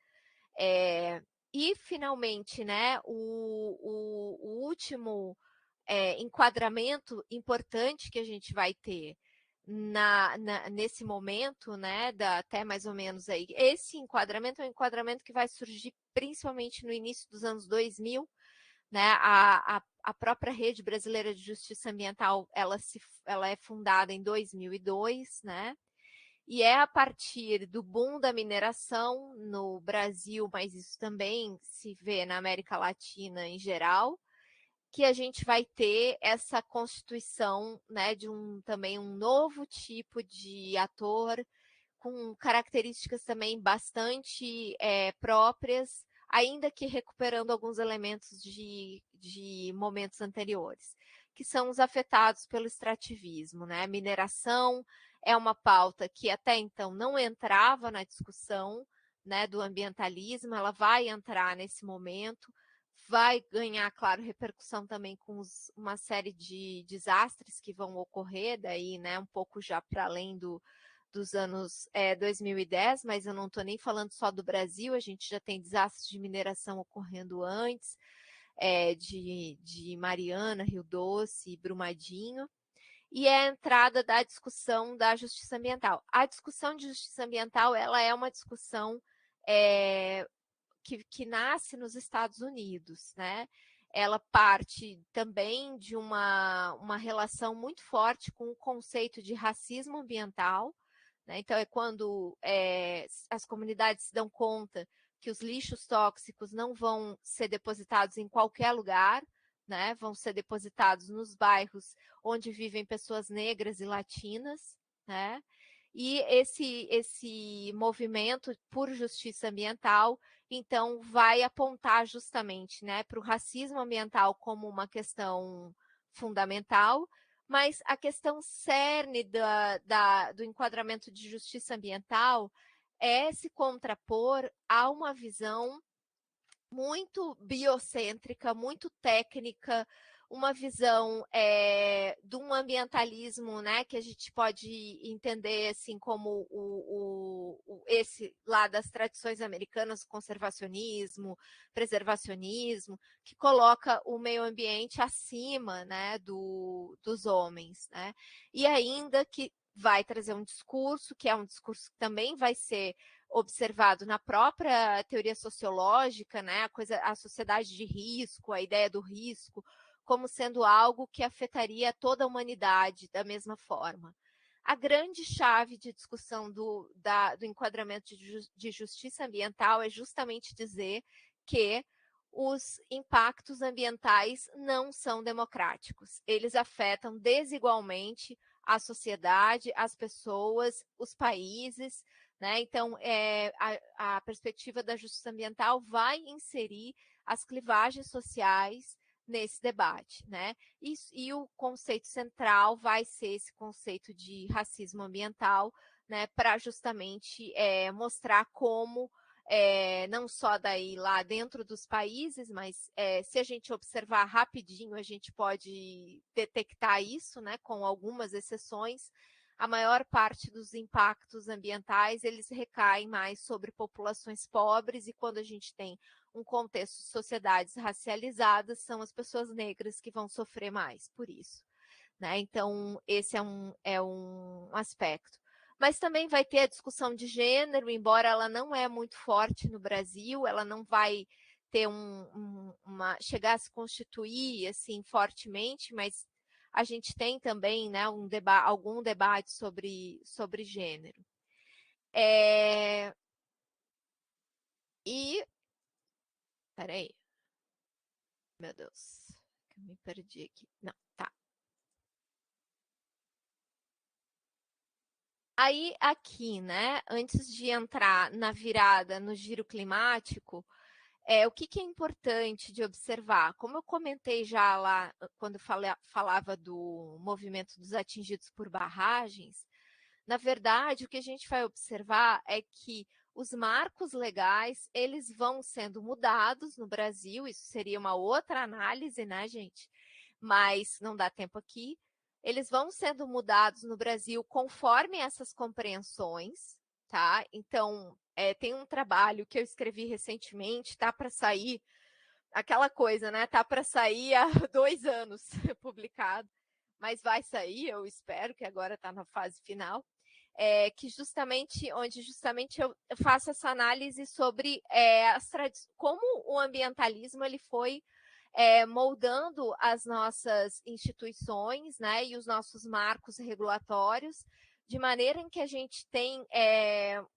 E, finalmente, né, o último enquadramento importante que a gente vai ter nesse momento, né, até mais ou menos aí, esse enquadramento é um enquadramento que vai surgir principalmente no início dos anos 2000, né? A própria Rede Brasileira de Justiça Ambiental, ela é fundada em 2002, né? E é a partir do boom da mineração no Brasil, mas isso também se vê na América Latina em geral, que a gente vai ter essa constituição, né, de também um novo tipo de ator, com características também bastante próprias, ainda que recuperando alguns elementos de momentos anteriores, que são os afetados pelo extrativismo, né? Mineração é uma pauta que até então não entrava na discussão, né, do ambientalismo, ela vai entrar nesse momento, vai ganhar, claro, repercussão também com uma série de desastres que vão ocorrer daí, né, um pouco já para além dos anos 2010, mas eu não estou nem falando só do Brasil, a gente já tem desastres de mineração ocorrendo antes, de Mariana, Rio Doce e Brumadinho, e é a entrada da discussão da justiça ambiental. A discussão de justiça ambiental, ela é uma discussão que nasce nos Estados Unidos, né? Ela parte também de uma relação muito forte com o conceito de racismo ambiental, né? Então, é quando as comunidades se dão conta que os lixos tóxicos não vão ser depositados em qualquer lugar, né? Vão ser depositados nos bairros onde vivem pessoas negras e latinas, né? E esse movimento por justiça ambiental, então, vai apontar justamente, né, para o racismo ambiental como uma questão fundamental, mas a questão cerne do enquadramento de justiça ambiental é se contrapor a uma visão muito biocêntrica, muito técnica, uma visão de um ambientalismo, né, que a gente pode entender assim como esse lá das tradições americanas, conservacionismo, preservacionismo, que coloca o meio ambiente acima, né, dos homens, né? E ainda que vai trazer um discurso, que é um discurso que também vai ser observado na própria teoria sociológica, né, a sociedade de risco, a ideia do risco, como sendo algo que afetaria toda a humanidade da mesma forma. A grande chave de discussão do enquadramento de justiça ambiental é justamente dizer que os impactos ambientais não são democráticos. Eles afetam desigualmente a sociedade, as pessoas, os países, né? Então, a perspectiva da justiça ambiental vai inserir as clivagens sociais nesse debate, né? E o conceito central vai ser esse conceito de racismo ambiental, né? Para justamente mostrar como não só daí lá dentro dos países, mas se a gente observar rapidinho, a gente pode detectar isso, né? Com algumas exceções. A maior parte dos impactos ambientais, eles recaem mais sobre populações pobres, e quando a gente tem um contexto de sociedades racializadas, são as pessoas negras que vão sofrer mais por isso, né? Então, esse é um aspecto. Mas também vai ter a discussão de gênero, embora ela não é muito forte no Brasil, ela não vai ter chegar a se constituir assim fortemente, mas a gente tem também, né, algum debate sobre gênero. E peraí, meu Deus, eu me perdi aqui. Não, tá. Aí aqui, né, antes de entrar na virada no giro climático, o que é importante de observar? Como eu comentei já lá quando falava do movimento dos atingidos por barragens, na verdade, o que a gente vai observar é que os marcos legais, eles vão sendo mudados no Brasil, isso seria uma outra análise, né, gente? Mas não dá tempo aqui. Eles vão sendo mudados no Brasil conforme essas compreensões, tá? Então, tem um trabalho que eu escrevi recentemente, tá para sair, aquela coisa, né? Tá para sair há 2 anos publicado, mas vai sair, eu espero, que agora está na fase final. Onde justamente eu faço essa análise sobre como o ambientalismo ele foi moldando as nossas instituições, né, e os nossos marcos regulatórios, de maneira em que a gente tem,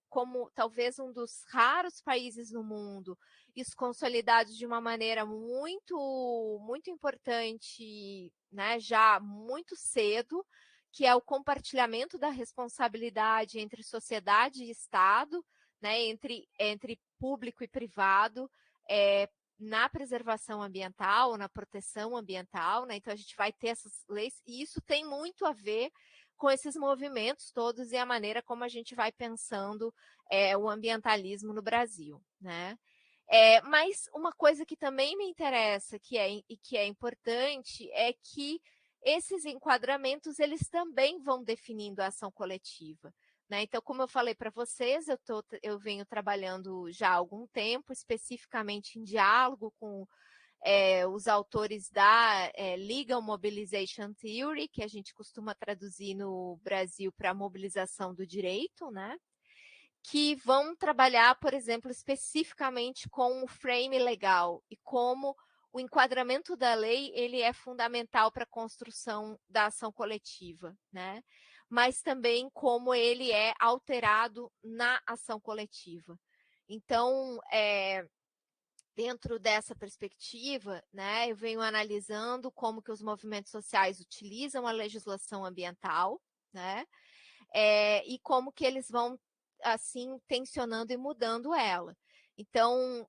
como talvez um dos raros países no mundo, isso consolidado de uma maneira muito, muito importante, né, já muito cedo, que é o compartilhamento da responsabilidade entre sociedade e Estado, né, entre público e privado, na preservação ambiental, na proteção ambiental, né? Então a gente vai ter essas leis, e isso tem muito a ver com esses movimentos todos e a maneira como a gente vai pensando o ambientalismo no Brasil, né? Mas uma coisa que também me interessa, que é importante, é que esses enquadramentos, eles também vão definindo a ação coletiva, né? Então, como eu falei para vocês, eu venho trabalhando já há algum tempo, especificamente em diálogo com os autores da Legal Mobilization Theory, que a gente costuma traduzir no Brasil para mobilização do direito, né? Que vão trabalhar, por exemplo, especificamente com o frame legal e como o enquadramento da lei ele é fundamental para a construção da ação coletiva, né? Mas também como ele é alterado na ação coletiva. Então, dentro dessa perspectiva, né, eu venho analisando como que os movimentos sociais utilizam a legislação ambiental, né, e como que eles vão, assim, tensionando e mudando ela. Então,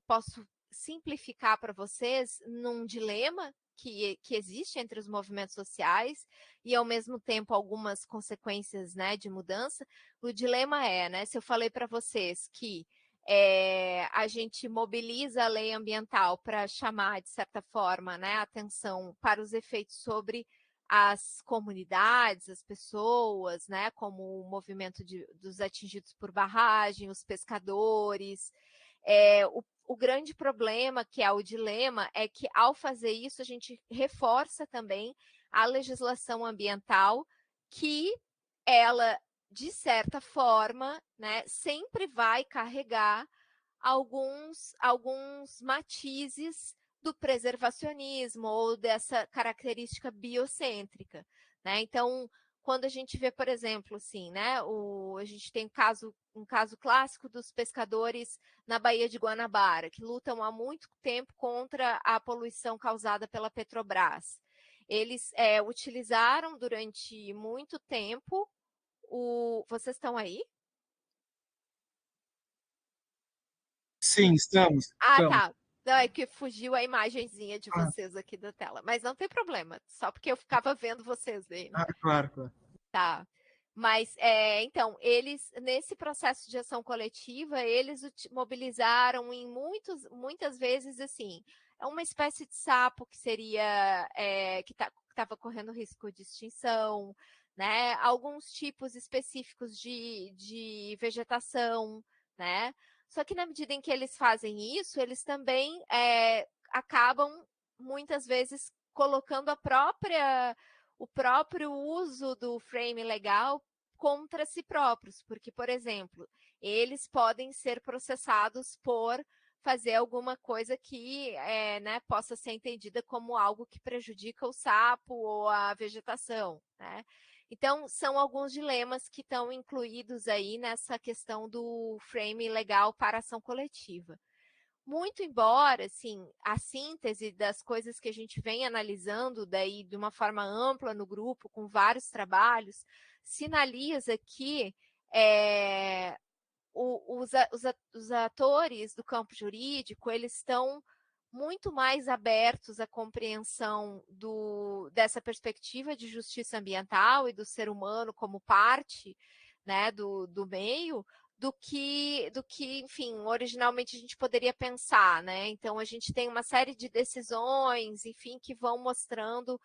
posso simplificar para vocês num dilema que existe entre os movimentos sociais e, ao mesmo tempo, algumas consequências, né, de mudança. O dilema né, se eu falei para vocês que a gente mobiliza a lei ambiental para chamar, de certa forma, né, a atenção para os efeitos sobre as comunidades, as pessoas, né, como o movimento dos atingidos por barragem, os pescadores. O grande problema, que é o dilema, é que ao fazer isso a gente reforça também a legislação ambiental, que ela, de certa forma, né, sempre vai carregar alguns matizes do preservacionismo ou dessa característica biocêntrica, né? Então, quando a gente vê, por exemplo, assim, né, a gente tem um caso clássico dos pescadores na Baía de Guanabara, que lutam há muito tempo contra a poluição causada pela Petrobras. Eles utilizaram durante muito tempo Vocês estão aí? Sim, estamos. Ah, Estamos. tá. Não, é que fugiu a imagenzinha de Ah, vocês aqui da tela. Mas não tem problema, só porque eu ficava vendo vocês aí, né? claro, claro. Tá. Mas, então, eles, nesse processo de ação coletiva, eles mobilizaram em muitas vezes, assim, uma espécie de sapo que seria, que estava correndo risco de extinção, né? Alguns tipos específicos de vegetação, né? Só que na medida em que eles fazem isso, eles também acabam, muitas vezes, colocando o próprio uso do frame legal contra si próprios, porque, por exemplo, eles podem ser processados por fazer alguma coisa que né, possa ser entendida como algo que prejudica o sapo ou a vegetação, né? Então, são alguns dilemas que estão incluídos aí nessa questão do frame legal para ação coletiva. Muito embora, assim, a síntese das coisas que a gente vem analisando daí de uma forma ampla no grupo, com vários trabalhos, sinaliza que os atores do campo jurídico, eles estão muito mais abertos à compreensão dessa perspectiva de justiça ambiental e do ser humano como parte, né, do meio, do que, enfim, originalmente a gente poderia pensar, né? Então, a gente tem uma série de decisões, enfim, que vão mostrando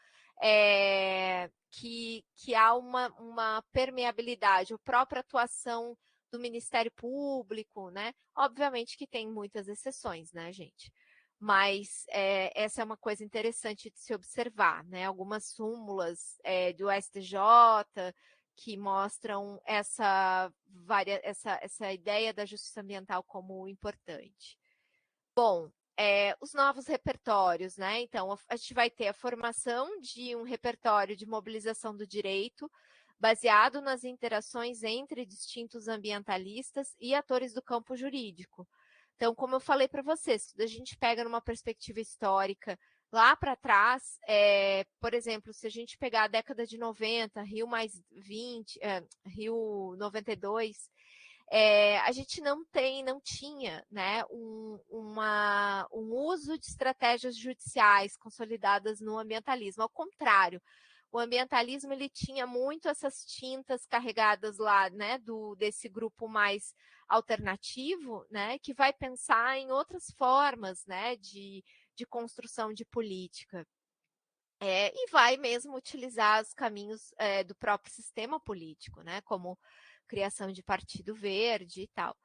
que há uma permeabilidade, a própria atuação do Ministério Público, né? Obviamente que tem muitas exceções, né, gente? Mas essa é uma coisa interessante de se observar, né? Algumas súmulas do STJ que mostram essa ideia da justiça ambiental como importante. Bom, os novos repertórios, né? Então, a gente vai ter a formação de um repertório de mobilização do direito, baseado nas interações entre distintos ambientalistas e atores do campo jurídico. Então, como eu falei para vocês, a gente pega numa perspectiva histórica lá para trás, por exemplo, se a gente pegar a década de 90, Rio mais 20, Rio 92, a gente não tinha, né, um uso de estratégias judiciais consolidadas no ambientalismo. Ao contrário, o ambientalismo ele tinha muito essas tintas carregadas lá, né, desse grupo mais alternativo, né, que vai pensar em outras formas, né, de construção de política. E vai mesmo utilizar os caminhos do próprio sistema político, né, como criação de partido verde e tal.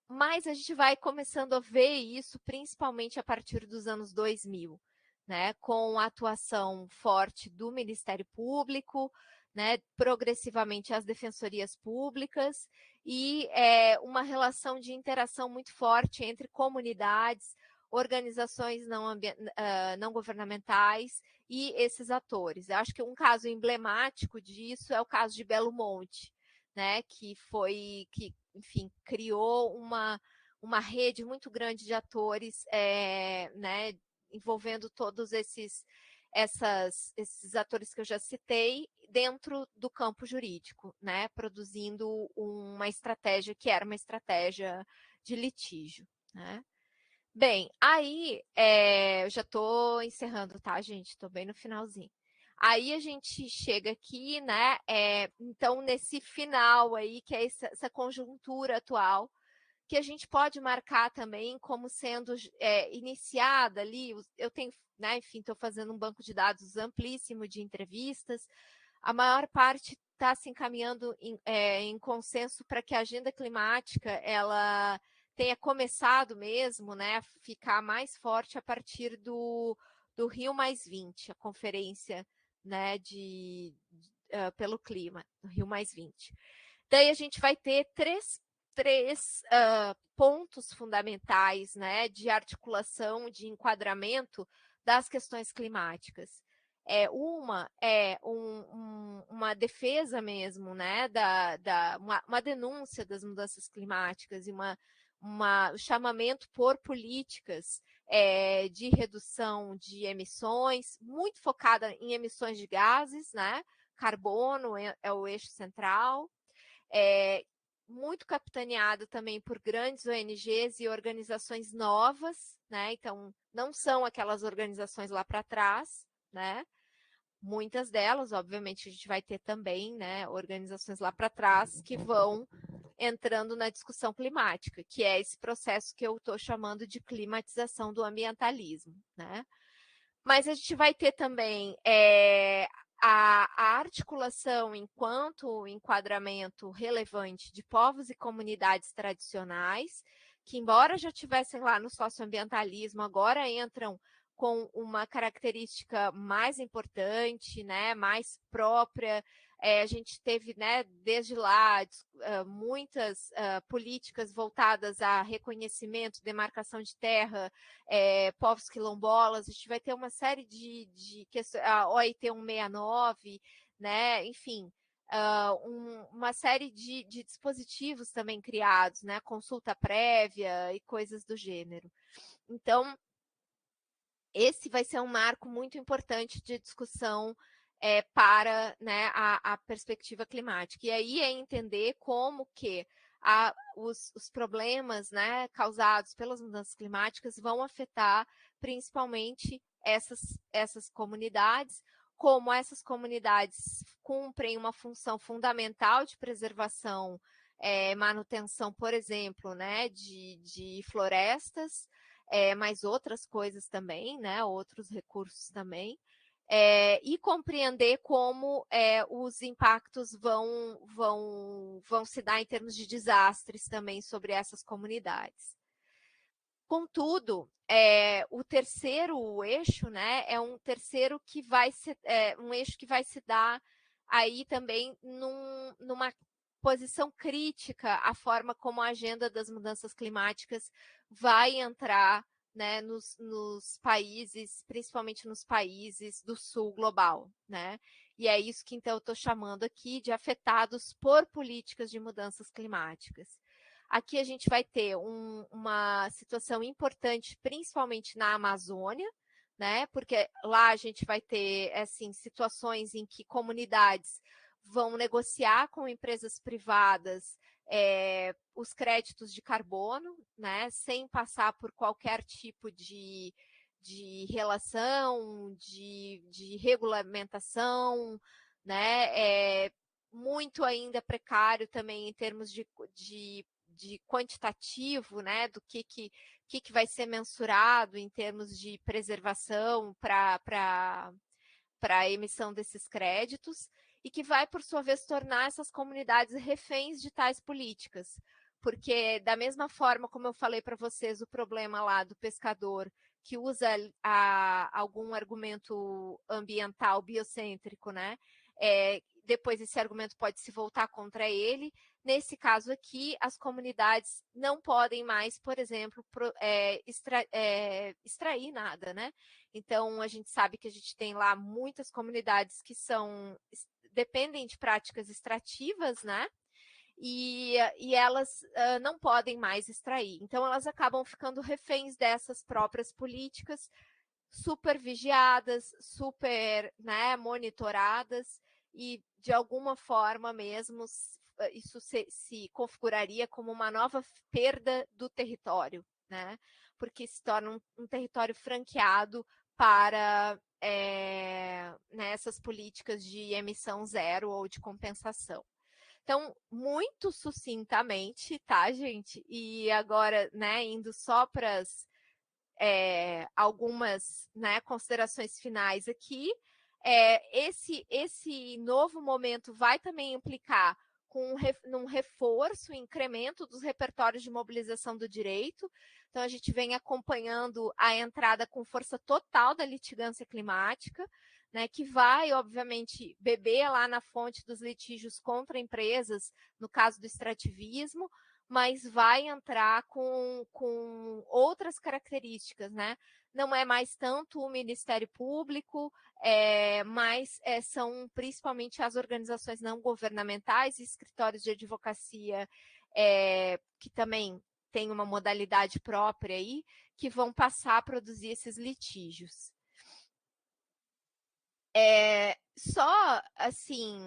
Mas a gente vai começando a ver isso principalmente a partir dos anos 2000, né, com a atuação forte do Ministério Público, né, progressivamente as defensorias públicas e uma relação de interação muito forte entre comunidades, organizações não governamentais e esses atores. Eu acho que um caso emblemático disso é o caso de Belo Monte, né, que enfim, criou uma rede muito grande de atores, né, envolvendo todos esses atores que eu já citei dentro do campo jurídico, né, produzindo uma estratégia que era uma estratégia de litígio, né. Bem, aí eu já estou encerrando, tá, gente? Estou bem no finalzinho. Aí a gente chega aqui, né? Então, nesse final aí, que é essa conjuntura atual, que a gente pode marcar também como sendo iniciada ali. Eu tenho, né, enfim, estou fazendo um banco de dados amplíssimo de entrevistas. A maior parte está se encaminhando em consenso para que a agenda climática ela tenha começado mesmo, né, a ficar mais forte a partir do Rio mais 20, a conferência, né, pelo clima, do Rio mais 20. Daí a gente vai ter três pontos fundamentais, né, de articulação, de enquadramento das questões climáticas. Uma é uma defesa mesmo, né, uma denúncia das mudanças climáticas e um chamamento por políticas de redução de emissões, muito focada em emissões de gases, né? Carbono é o eixo central, muito capitaneado também por grandes ONGs e organizações novas, né? Então, não são aquelas organizações lá para trás, né? Muitas delas, obviamente, a gente vai ter também, né, organizações lá para trás que vão entrando na discussão climática, que é esse processo que eu estou chamando de climatização do ambientalismo, né? Mas a gente vai ter também a articulação enquanto enquadramento relevante de povos e comunidades tradicionais, que embora já estivessem lá no socioambientalismo, agora entram com uma característica mais importante, né, mais própria. A gente teve, né, desde lá, muitas políticas voltadas a reconhecimento, demarcação de terra, povos quilombolas. A gente vai ter uma série de questões, a OIT 169, né, enfim, uma série de dispositivos também criados, né, consulta prévia e coisas do gênero. Então, esse vai ser um marco muito importante de discussão para, né, a perspectiva climática. E aí é entender como que os problemas, né, causados pelas mudanças climáticas vão afetar principalmente essas comunidades, como essas comunidades cumprem uma função fundamental de preservação, manutenção, por exemplo, né, de florestas, mas outras coisas também, né, outros recursos também, e compreender como os impactos vão se dar em termos de desastres também sobre essas comunidades. Contudo, o terceiro eixo, né, é um terceiro que vai ser um eixo que vai se dar aí também numa posição crítica à forma como a agenda das mudanças climáticas vai entrar né, nos países, principalmente nos países do sul global, né? E é isso que então eu estou chamando aqui de afetados por políticas de mudanças climáticas. Aqui a gente vai ter uma situação importante, principalmente na Amazônia, né? Porque lá a gente vai ter assim, situações em que comunidades vão negociar com empresas privadas os créditos de carbono, né, sem passar por qualquer tipo de relação, de regulamentação, né, muito ainda precário também em termos de quantitativo, né, do que vai ser mensurado em termos de preservação para a emissão desses créditos, e que vai, por sua vez, tornar essas comunidades reféns de tais políticas. Porque, da mesma forma como eu falei para vocês, o problema lá do pescador que usa algum argumento ambiental biocêntrico, né? Depois esse argumento pode se voltar contra ele. Nesse caso aqui, as comunidades não podem mais, por exemplo, extrair nada, né? Então, a gente sabe que a gente tem lá muitas comunidades que dependem de práticas extrativas, né? E elas não podem mais extrair. Então, elas acabam ficando reféns dessas próprias políticas, super vigiadas, super, né, monitoradas, e de alguma forma mesmo isso se configuraria como uma nova perda do território, né? Porque se torna um território franqueado para essas políticas de emissão zero ou de compensação. Então, muito sucintamente, tá, gente? E agora, né, indo só para algumas, né, considerações finais aqui, esse novo momento vai também implicar num reforço, incremento dos repertórios de mobilização do direito. Então, a gente vem acompanhando a entrada com força total da litigância climática, né, que vai, obviamente, beber lá na fonte dos litígios contra empresas, no caso do extrativismo, mas vai entrar com outras características, né? Não é mais tanto o Ministério Público, mas são principalmente as organizações não governamentais e escritórios de advocacia, que também tem uma modalidade própria aí, que vão passar a produzir esses litígios. Só, assim,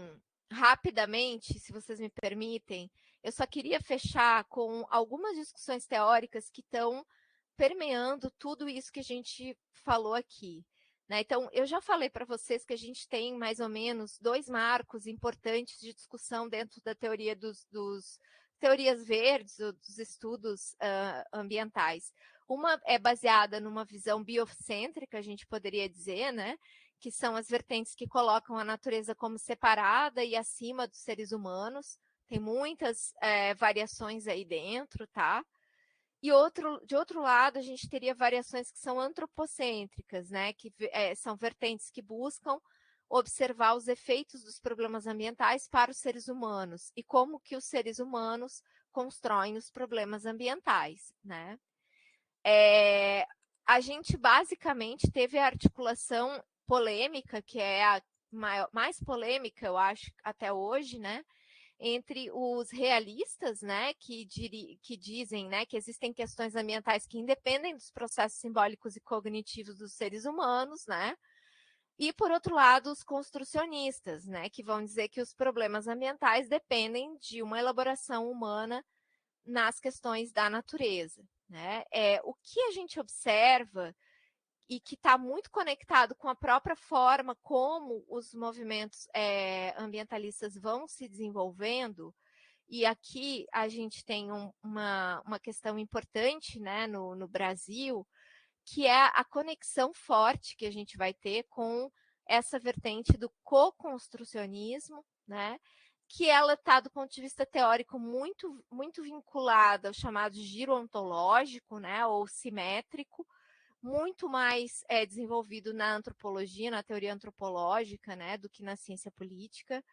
rapidamente, se vocês me permitem, eu só queria fechar com algumas discussões teóricas que estão permeando tudo isso que a gente falou aqui, né? Então, eu já falei para vocês que a gente tem mais ou menos 2 marcos importantes de discussão dentro da teoria dos teorias verdes, ou dos estudos ambientais. Uma é baseada numa visão biocêntrica, a gente poderia dizer, né? Que são as vertentes que colocam a natureza como separada e acima dos seres humanos. Tem muitas variações aí dentro, tá? E de outro lado, a gente teria variações que são antropocêntricas, né? Que são vertentes que buscam observar os efeitos dos problemas ambientais para os seres humanos e como que os seres humanos constroem os problemas ambientais, né? A gente basicamente teve a articulação polêmica, que é a mais polêmica, eu acho, até hoje, né? Entre os realistas, né, que dizem, né, que existem questões ambientais que independem dos processos simbólicos e cognitivos dos seres humanos, né? E, por outro lado, os construcionistas, né, que vão dizer que os problemas ambientais dependem de uma elaboração humana nas questões da natureza, né? O que a gente observa e que está muito conectado com a própria forma como os movimentos ambientalistas vão se desenvolvendo. E aqui a gente tem uma questão importante, né, no Brasil, que é a conexão forte que a gente vai ter com essa vertente do co-construcionismo, né, que ela está, do ponto de vista teórico, muito, muito vinculada ao chamado giro ontológico, né, ou simétrico, muito mais desenvolvido na antropologia, na teoria antropológica, né, do que na ciência política,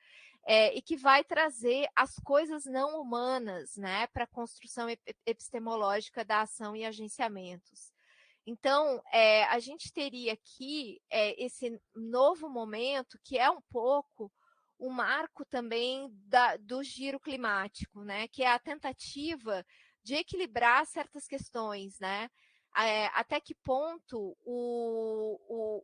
e que vai trazer as coisas não humanas, né, para a construção epistemológica da ação e agenciamentos. Então, a gente teria aqui esse novo momento, que é um pouco o marco também do giro climático, né? Que é a tentativa de equilibrar certas questões, né? Até que ponto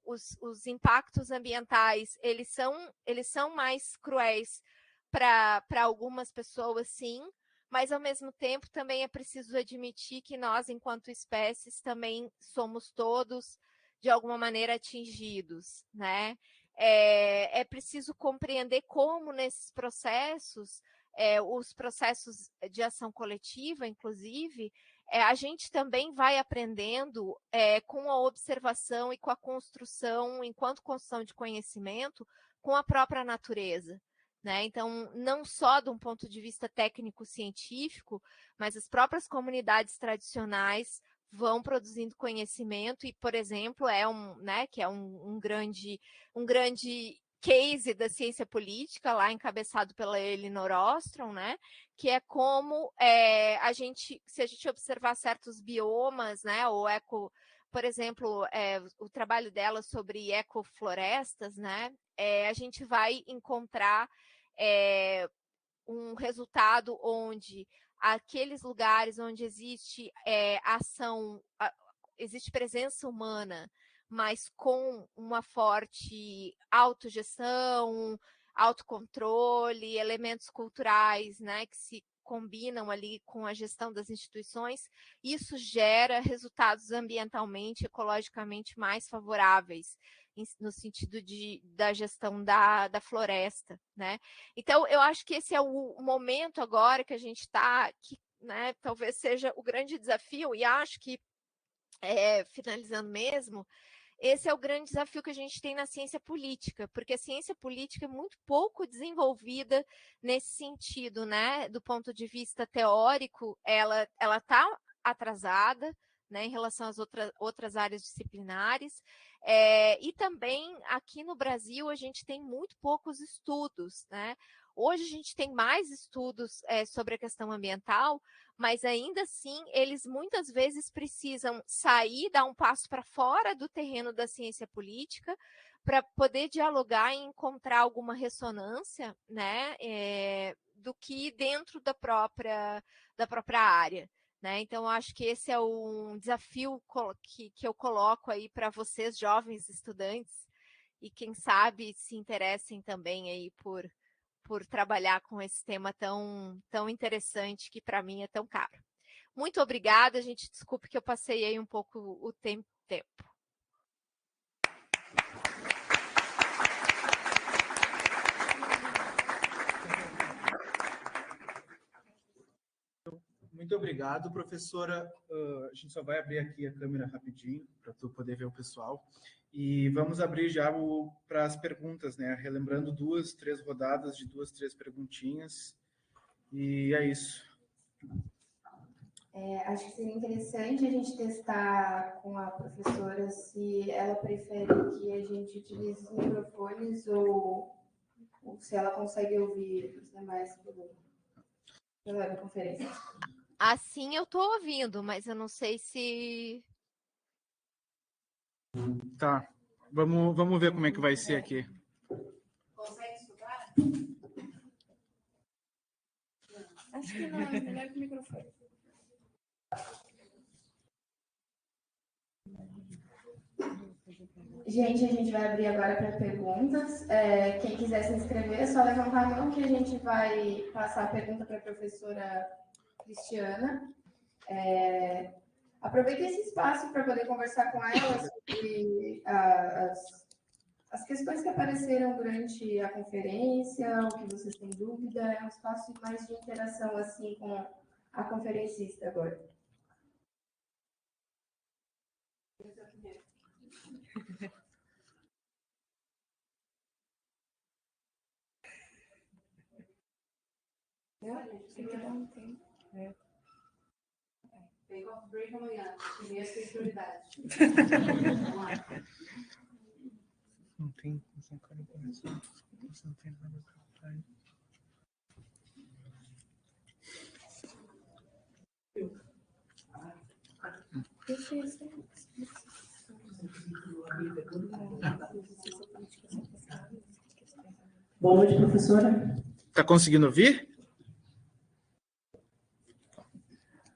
os impactos ambientais eles são mais cruéis para algumas pessoas, sim, mas ao mesmo tempo também é preciso admitir que nós, enquanto espécies, também somos todos de alguma maneira atingidos, né? É preciso compreender como nesses processos, os processos de ação coletiva, inclusive, a gente também vai aprendendo com a observação e com a construção, enquanto construção de conhecimento, com a própria natureza. Né? Então, não só de um ponto de vista técnico-científico, mas as próprias comunidades tradicionais vão produzindo conhecimento e, por exemplo, que é um grande case da ciência política, lá encabeçado pela Elinor Ostrom, né? Que é como se a gente observar certos biomas, né? Por exemplo, o trabalho dela sobre ecoflorestas, né? A gente vai encontrar um resultado onde aqueles lugares onde existe ação, existe presença humana, mas com uma forte autogestão, autocontrole, elementos culturais, né, que se combinam ali com a gestão das instituições, isso gera resultados ambientalmente, ecologicamente mais favoráveis, no sentido da gestão da floresta, né? Então, eu acho que esse é o momento agora que a gente está, que, né, talvez seja o grande desafio, e acho que, finalizando mesmo, esse é o grande desafio que a gente tem na ciência política, porque a ciência política é muito pouco desenvolvida nesse sentido, né? Do ponto de vista teórico, ela está atrasada, né, em relação às outras áreas disciplinares. E também aqui no Brasil a gente tem muito poucos estudos, né? Hoje a gente tem mais estudos sobre a questão ambiental, mas ainda assim eles muitas vezes precisam sair, dar um passo para fora do terreno da ciência política para poder dialogar e encontrar alguma ressonância, né, do que dentro da própria área. Né? Então, acho que esse é um desafio que eu coloco aí para vocês, jovens estudantes, e quem sabe se interessem também aí por trabalhar com esse tema tão interessante que para mim é tão caro. Muito obrigada, gente. Desculpe que eu passei aí um pouco o tempo. Muito obrigado, professora. A gente só vai abrir aqui a câmera rapidinho para tu poder ver o pessoal. E vamos abrir já para as perguntas, né? Relembrando 2, 3 rodadas de 2, 3 perguntinhas. E é isso. Acho que seria interessante a gente testar com a professora se ela prefere que a gente utilize os microfones ou se ela consegue ouvir os demais pela conferência. Assim eu estou ouvindo, mas eu não sei se... Tá, vamos ver como é que vai ser aqui. Consegue escutar? Acho que não, é melhor que o microfone. Gente, a gente vai abrir agora para perguntas. Quem quiser se inscrever, é só levantar a mão que a gente vai passar a pergunta para a professora Cristiana. Aproveite esse espaço para poder conversar com ela sobre as questões que apareceram durante a conferência, o que vocês têm dúvida. É um espaço mais de interação assim com a conferencista agora. Tem que dar um tempo. Tem coffee break amanhã, primeiro tem prioridade. Não tem cara de começar. Não tem nada para Boa noite, professora. Está conseguindo ouvir?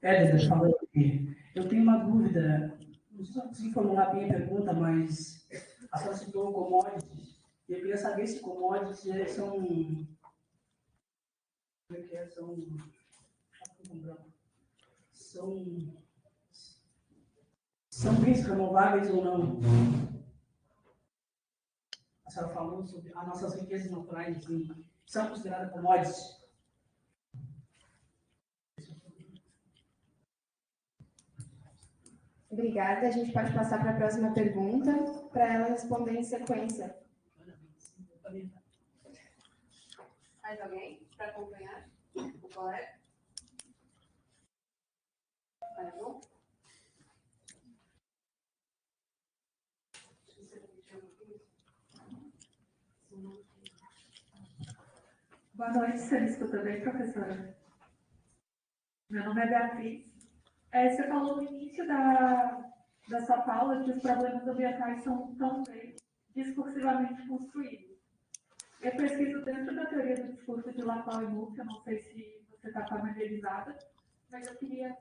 Éder, falando aqui. Eu tenho uma dúvida. Não sei se eu consegui formular bem a pergunta, mas a senhora citou commodities. E eu queria saber se commodities são... Como é que é? São bens renováveis ou não? A senhora falou sobre as nossas riquezas naturais e são consideradas commodities. Obrigada. A gente pode passar para a próxima pergunta, para ela responder em sequência. Mais alguém para acompanhar o colega? Tá bom? Boa noite, você me escuta bem, professora? Meu nome é Beatriz. Você falou no início da sua fala que os problemas ambientais são também discursivamente construídos. Eu pesquiso dentro da teoria do discurso de Lacan e Mouffe, eu não sei se você está familiarizada, mas eu queria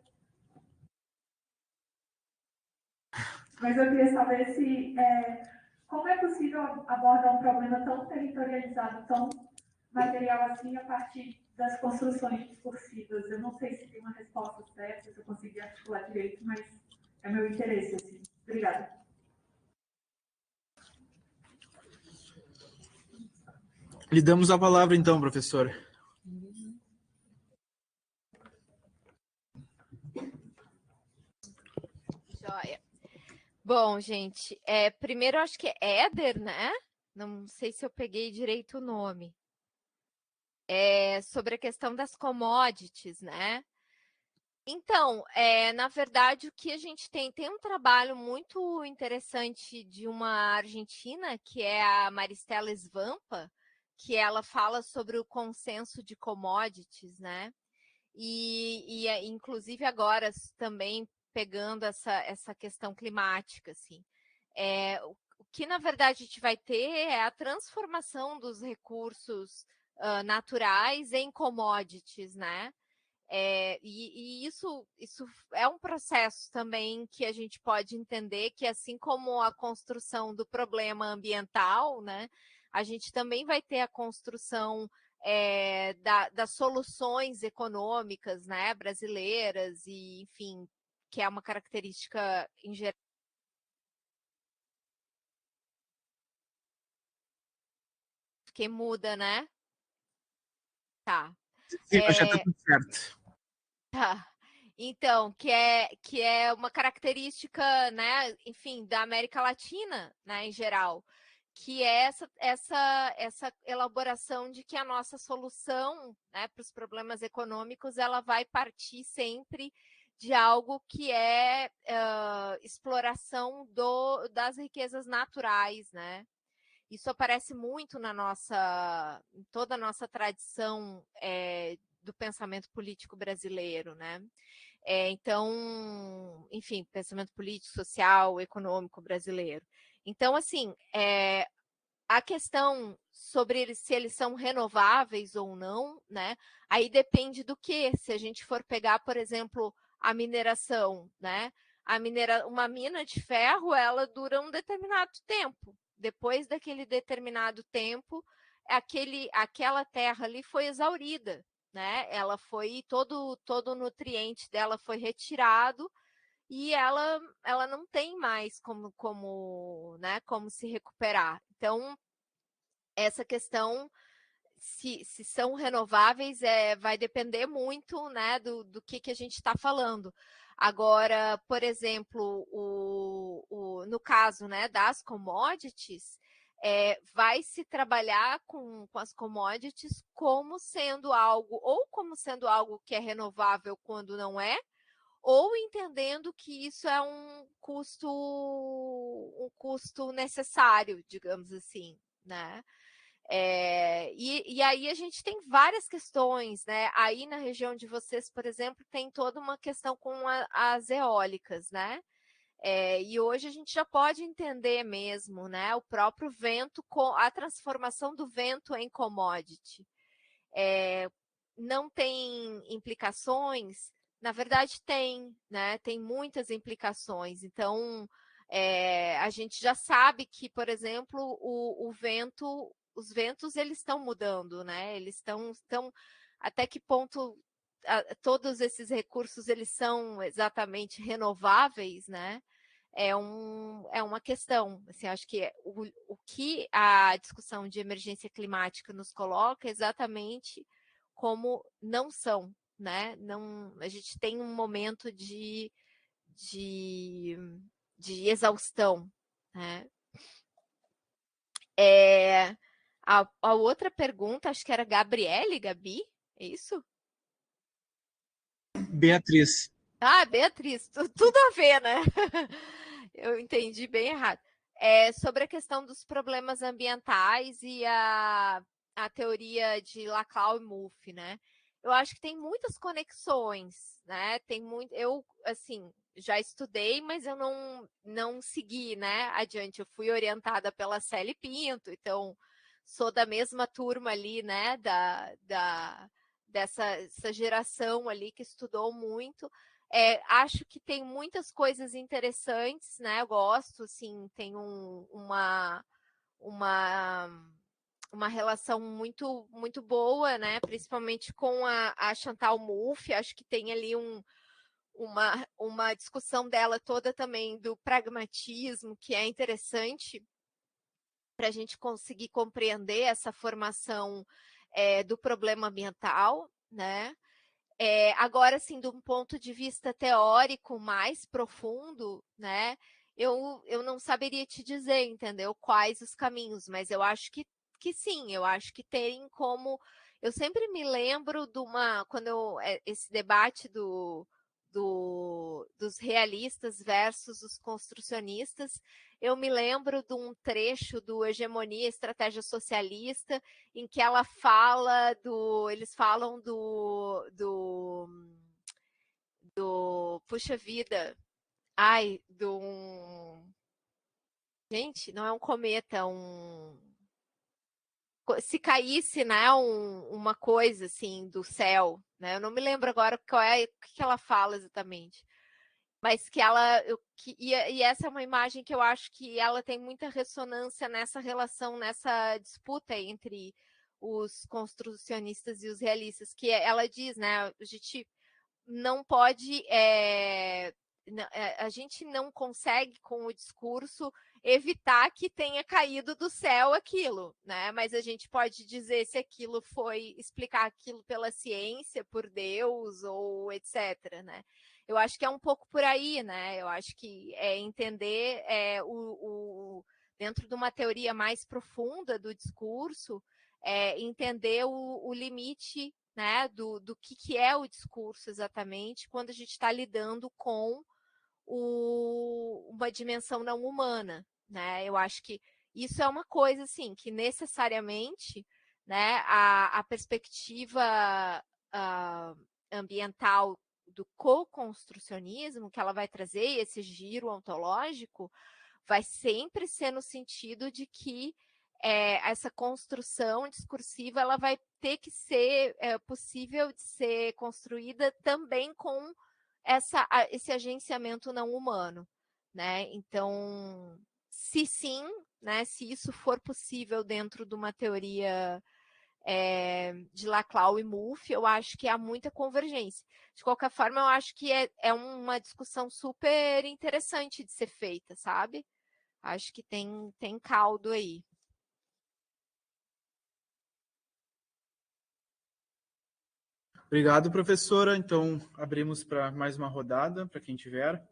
saber se como é possível abordar um problema tão territorializado, tão material assim, a partir das construções discursivas. Eu não sei se tem uma resposta certa, se eu consegui articular direito, mas é meu interesse, assim. Obrigada. Lhe damos a palavra, então, professora. Joia. Bom, gente, primeiro eu acho que é Éder, né? Não sei se eu peguei direito o nome. Sobre a questão das commodities, né? Então, na verdade, o que a gente tem um trabalho muito interessante de uma argentina, que é a Maristela Svampa, que ela fala sobre o consenso de commodities, né? E inclusive agora também pegando essa questão climática, assim. O que, na verdade, a gente vai ter é a transformação dos recursos naturais em commodities, né? E isso é um processo também que a gente pode entender que, assim como a construção do problema ambiental, né, a gente também vai ter a construção das soluções econômicas, né, brasileiras, e, enfim, que é uma característica em geral. Que muda, né? Tá. Sim, acho que está tudo certo. Tá. Então, que é uma característica, né, enfim, da América Latina, né, em geral, que é essa elaboração de que a nossa solução, né, para os problemas econômicos, ela vai partir sempre de algo que é exploração das riquezas naturais, né? Isso aparece muito em toda a nossa tradição do pensamento político brasileiro, né? Então, enfim, pensamento político, social, econômico brasileiro. Então, assim, a questão sobre se eles são renováveis ou não, né? Aí depende do que. Se a gente for pegar, por exemplo, a mineração, né? Uma mina de ferro, ela dura um determinado tempo. Depois daquele determinado tempo, aquela terra ali foi exaurida, né? Ela foi todo o nutriente dela foi retirado e ela não tem mais como se recuperar. Então, essa questão, se são renováveis, vai depender muito, né, do que a gente está falando. Agora, por exemplo, no caso, né, das commodities, vai se trabalhar com as commodities como sendo algo que é renovável quando não é, ou entendendo que isso é um custo necessário, digamos assim, né? E aí a gente tem várias questões, né? Aí na região de vocês, por exemplo, tem toda uma questão com as eólicas, né? E hoje a gente já pode entender mesmo, né, o próprio vento, a transformação do vento em commodity. Não tem implicações? Na verdade tem, né? Tem muitas implicações. Então, a gente já sabe que, por exemplo, os ventos eles estão mudando, né? Eles estão até que ponto todos esses recursos eles são exatamente renováveis, né? É uma questão. Assim, acho que o que a discussão de emergência climática nos coloca é exatamente como não são, né? Não, a gente tem um momento de exaustão, né? A outra pergunta, acho que era Gabi, é isso? Beatriz. Beatriz, tudo a ver, né? Eu entendi bem errado. Sobre a questão dos problemas ambientais e a teoria de Laclau e Mouffe, né? Eu acho que tem muitas conexões, né? Eu, assim, já estudei, mas eu não segui, né? Adiante. Eu fui orientada pela Célia Pinto, então sou da mesma turma ali, né? Dessa geração ali que estudou muito. Acho que tem muitas coisas interessantes, né? Eu gosto, assim, tem uma relação muito, muito boa, né? Principalmente com a Chantal Mouffe. Acho que tem ali uma discussão dela toda também do pragmatismo, que é interessante para a gente conseguir compreender essa formação do problema ambiental, né? Agora, assim, de um ponto de vista teórico mais profundo, né? Eu não saberia te dizer, entendeu? Quais os caminhos, mas eu acho que sim, eu acho que tem como. Eu sempre me lembro de esse debate dos realistas versus os construcionistas. Eu me lembro de um trecho do Hegemonia Estratégia Socialista, em que ela fala eles falam puxa vida, gente, não é um cometa, se caísse, né, uma coisa assim do céu, né? Eu não me lembro agora o que ela fala exatamente. Mas e essa é uma imagem que eu acho que ela tem muita ressonância nessa relação, nessa disputa entre os construcionistas e os realistas, que ela diz, né, a gente não pode, a gente não consegue com o discurso evitar que tenha caído do céu aquilo, né? Mas a gente pode dizer se aquilo explicar aquilo pela ciência, por Deus ou etc, né? Eu acho que é um pouco por aí, né? Eu acho que entender dentro de uma teoria mais profunda do discurso, entender o limite, né, do que é o discurso exatamente quando a gente está lidando com uma dimensão não humana, né? Eu acho que isso é uma coisa assim que necessariamente, né, a perspectiva ambiental do co-construcionismo que ela vai trazer, esse giro ontológico, vai sempre ser no sentido de que essa construção discursiva ela vai ter que ser possível de ser construída também com esse agenciamento não humano, né? Então, se sim, né, se isso for possível dentro de uma teoria de Laclau e Mouffe, eu acho que há muita convergência. De qualquer forma, eu acho que é uma discussão super interessante de ser feita, sabe? Acho que tem caldo aí. Obrigado, professora. Então, abrimos para mais uma rodada, para quem tiver.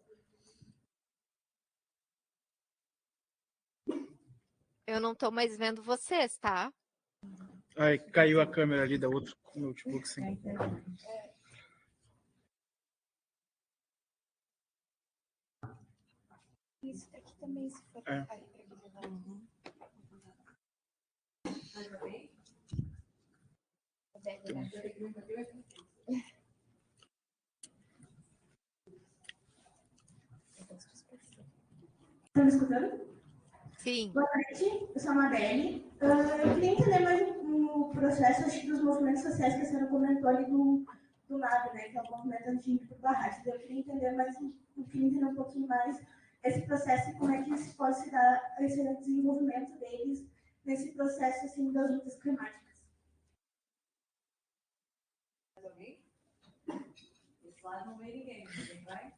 Eu não estou mais vendo vocês, tá? Ai, caiu a câmera ali da outra notebook, sim. Isso daqui também, se for. Estão me escutando? Sim. Boa noite, eu sou a Mabelle. Eu queria entender mais o processo, acho que dos movimentos sociais que a senhora comentou ali do NAB, né, que é o movimento anti-índio por barragens. Eu queria entender um pouquinho mais esse processo e como é que isso pode se dar, esse desenvolvimento deles nesse processo assim, das lutas climáticas. Mais alguém? Esse lado não veio ninguém, vai?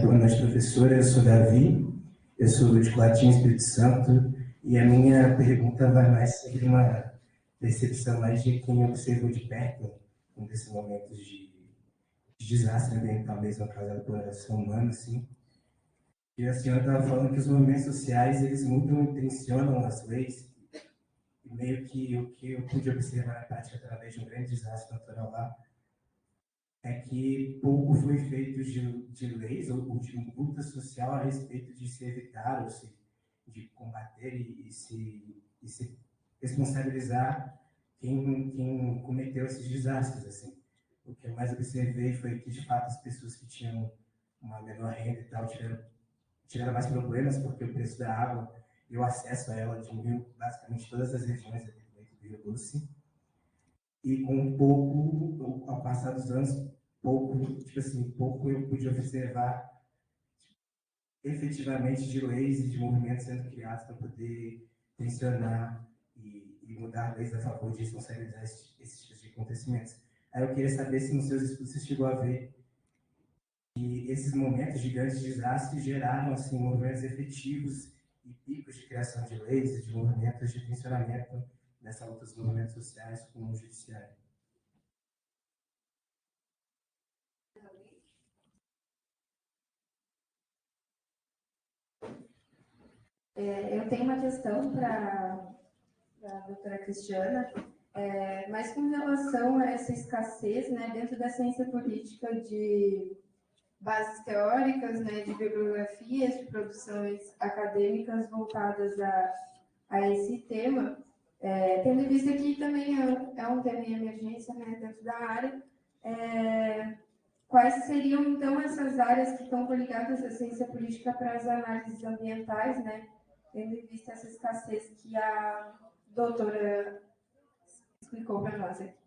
Boa noite, professora. Eu sou Davi, eu sou de Colatina, Espírito Santo, e a minha pergunta vai mais sobre uma percepção mais de quem observou de perto um desses momentos de desastre ambiental mesmo causado pela ação humana, assim. E a senhora estava falando que os movimentos sociais, eles mudam e tensionam as leis, e meio que o que eu pude observar na prática através de um grande desastre natural lá, é que pouco foi feito de leis ou de luta social a respeito de se evitar ou de combater e se responsabilizar quem cometeu esses desastres. Assim. O que eu mais observei foi que, de fato, as pessoas que tinham uma menor renda e tal tiveram mais problemas, porque o preço da água e o acesso a ela diminuiu basicamente todas as regiões aqui dentro do Rio Doce. E com um pouco, ao passar dos anos, pouco eu pude observar efetivamente de leis e de movimentos sendo criados para poder tensionar e mudar leis a favor de responsabilizar esses tipos de acontecimentos. Aí eu queria saber se nos seus estudos você chegou a ver que esses momentos de grandes desastres geraram assim, movimentos efetivos e picos de criação de leis e de movimentos de tensionamento nessa luta dos movimentos sociais com o judiciário. Eu tenho uma questão para a doutora Cristiana, mas com relação a essa escassez, né, dentro da ciência política de bases teóricas, né, de bibliografias, de produções acadêmicas voltadas a esse tema, tendo em vista que também é um tema em emergência, né, dentro da área, quais seriam, então, essas áreas que estão ligadas à ciência política para as análises ambientais, né, tendo em vista essa escassez que a doutora explicou para nós aqui?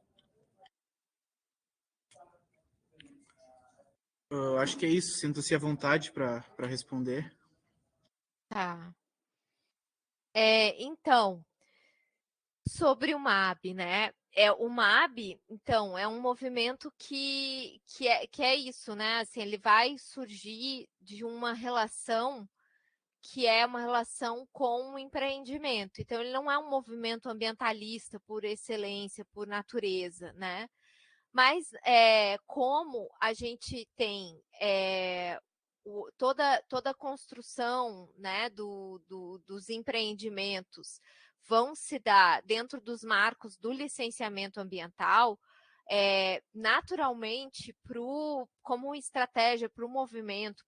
Acho que é isso. Sinta-se à vontade para responder. Tá. Então, sobre o MAB, né? O MAB, então, é um movimento que é isso, né? Assim, ele vai surgir de uma relação que é uma relação com o empreendimento. Então, ele não é um movimento ambientalista por excelência, por natureza, né? Mas como a gente tem toda a construção, né, dos empreendimentos vão se dar dentro dos marcos do licenciamento ambiental, naturalmente, como estratégia para o movimento,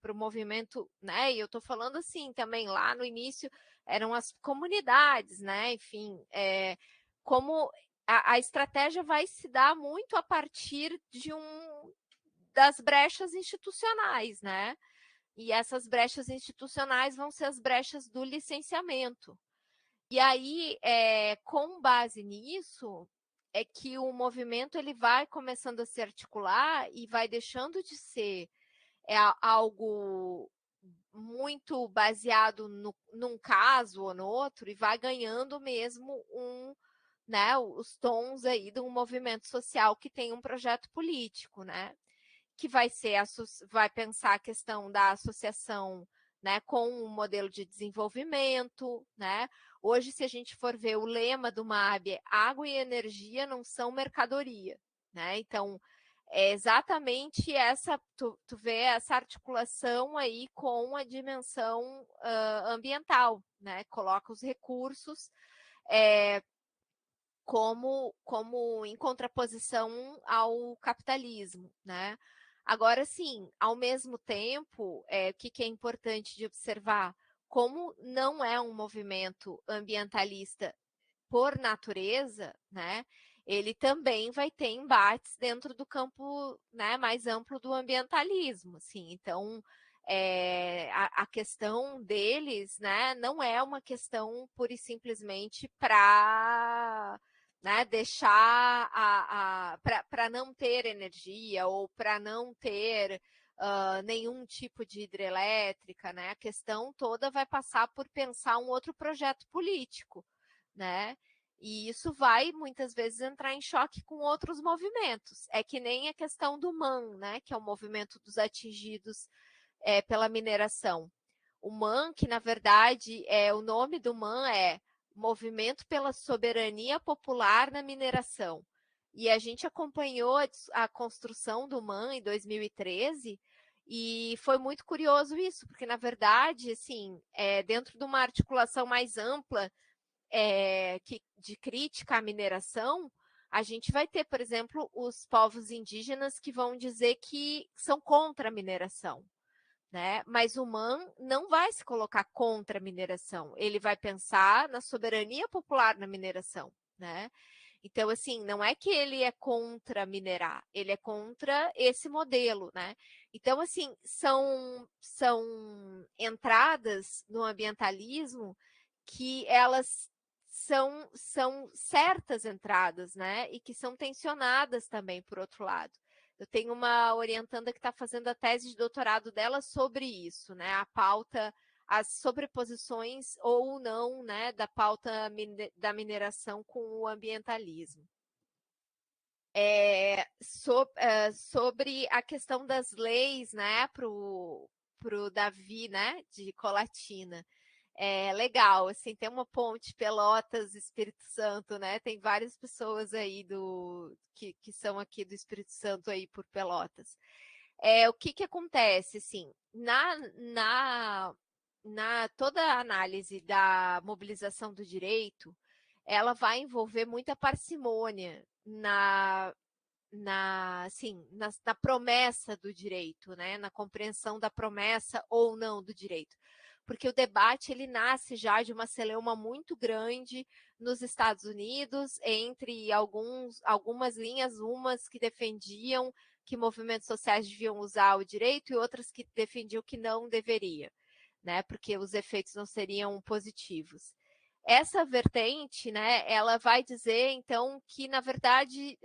né? E eu estou falando assim também, lá no início eram as comunidades, né? Enfim, como a estratégia vai se dar muito a partir das brechas institucionais, né? E essas brechas institucionais vão ser as brechas do licenciamento. E aí, com base nisso, é que o movimento ele vai começando a se articular e vai deixando de ser algo muito baseado num caso ou no outro e vai ganhando mesmo né, os tons aí de um movimento social que tem um projeto político, né? Que vai pensar a questão da associação, né, com um modelo de desenvolvimento, né? Hoje, se a gente for ver o lema do MAB, água e energia não são mercadoria, né? Então, é exatamente tu vê essa articulação aí com a dimensão ambiental, né? Coloca os recursos como em contraposição ao capitalismo, né? Agora, sim, ao mesmo tempo, o que é importante de observar? Como não é um movimento ambientalista por natureza, né, ele também vai ter embates dentro do campo, né, mais amplo do ambientalismo, assim. Então, a questão deles, né, não é uma questão pura e simplesmente para, né, deixar para não ter energia ou para não ter nenhum tipo de hidrelétrica, né? A questão toda vai passar por pensar um outro projeto político, né? E isso vai muitas vezes entrar em choque com outros movimentos. É que nem a questão do MAN, né? Que é o movimento dos atingidos pela mineração. O MAN, que na verdade o nome do MAN é Movimento pela Soberania Popular na Mineração. E a gente acompanhou a construção do MAN em 2013 e foi muito curioso isso, porque na verdade, assim, dentro de uma articulação mais ampla de crítica à mineração, a gente vai ter, por exemplo, os povos indígenas que vão dizer que são contra a mineração, né? Mas o MAN não vai se colocar contra a mineração, ele vai pensar na soberania popular na mineração, né? Então, assim, não é que ele é contra minerar, ele é contra esse modelo, né? Então, assim, são entradas no ambientalismo que elas são certas entradas, né? E que são tensionadas também, por outro lado. Eu tenho uma orientanda que está fazendo a tese de doutorado dela sobre isso, né? A pauta, as sobreposições ou não, né, da pauta da mineração com o ambientalismo. Sobre a questão das leis, né, para o Davi, né, de Colatina. É legal, assim, tem uma ponte Pelotas, Espírito Santo, né? Tem várias pessoas aí que são aqui do Espírito Santo aí por Pelotas. O que acontece, assim, na toda a análise da mobilização do direito, ela vai envolver muita parcimônia na promessa do direito, né? Na compreensão da promessa ou não do direito. Porque o debate ele nasce já de uma celeuma muito grande nos Estados Unidos, entre algumas linhas, umas que defendiam que movimentos sociais deviam usar o direito e outras que defendiam que não deveria, né? Porque os efeitos não seriam positivos. Essa vertente, né, ela vai dizer, então, que, na verdade,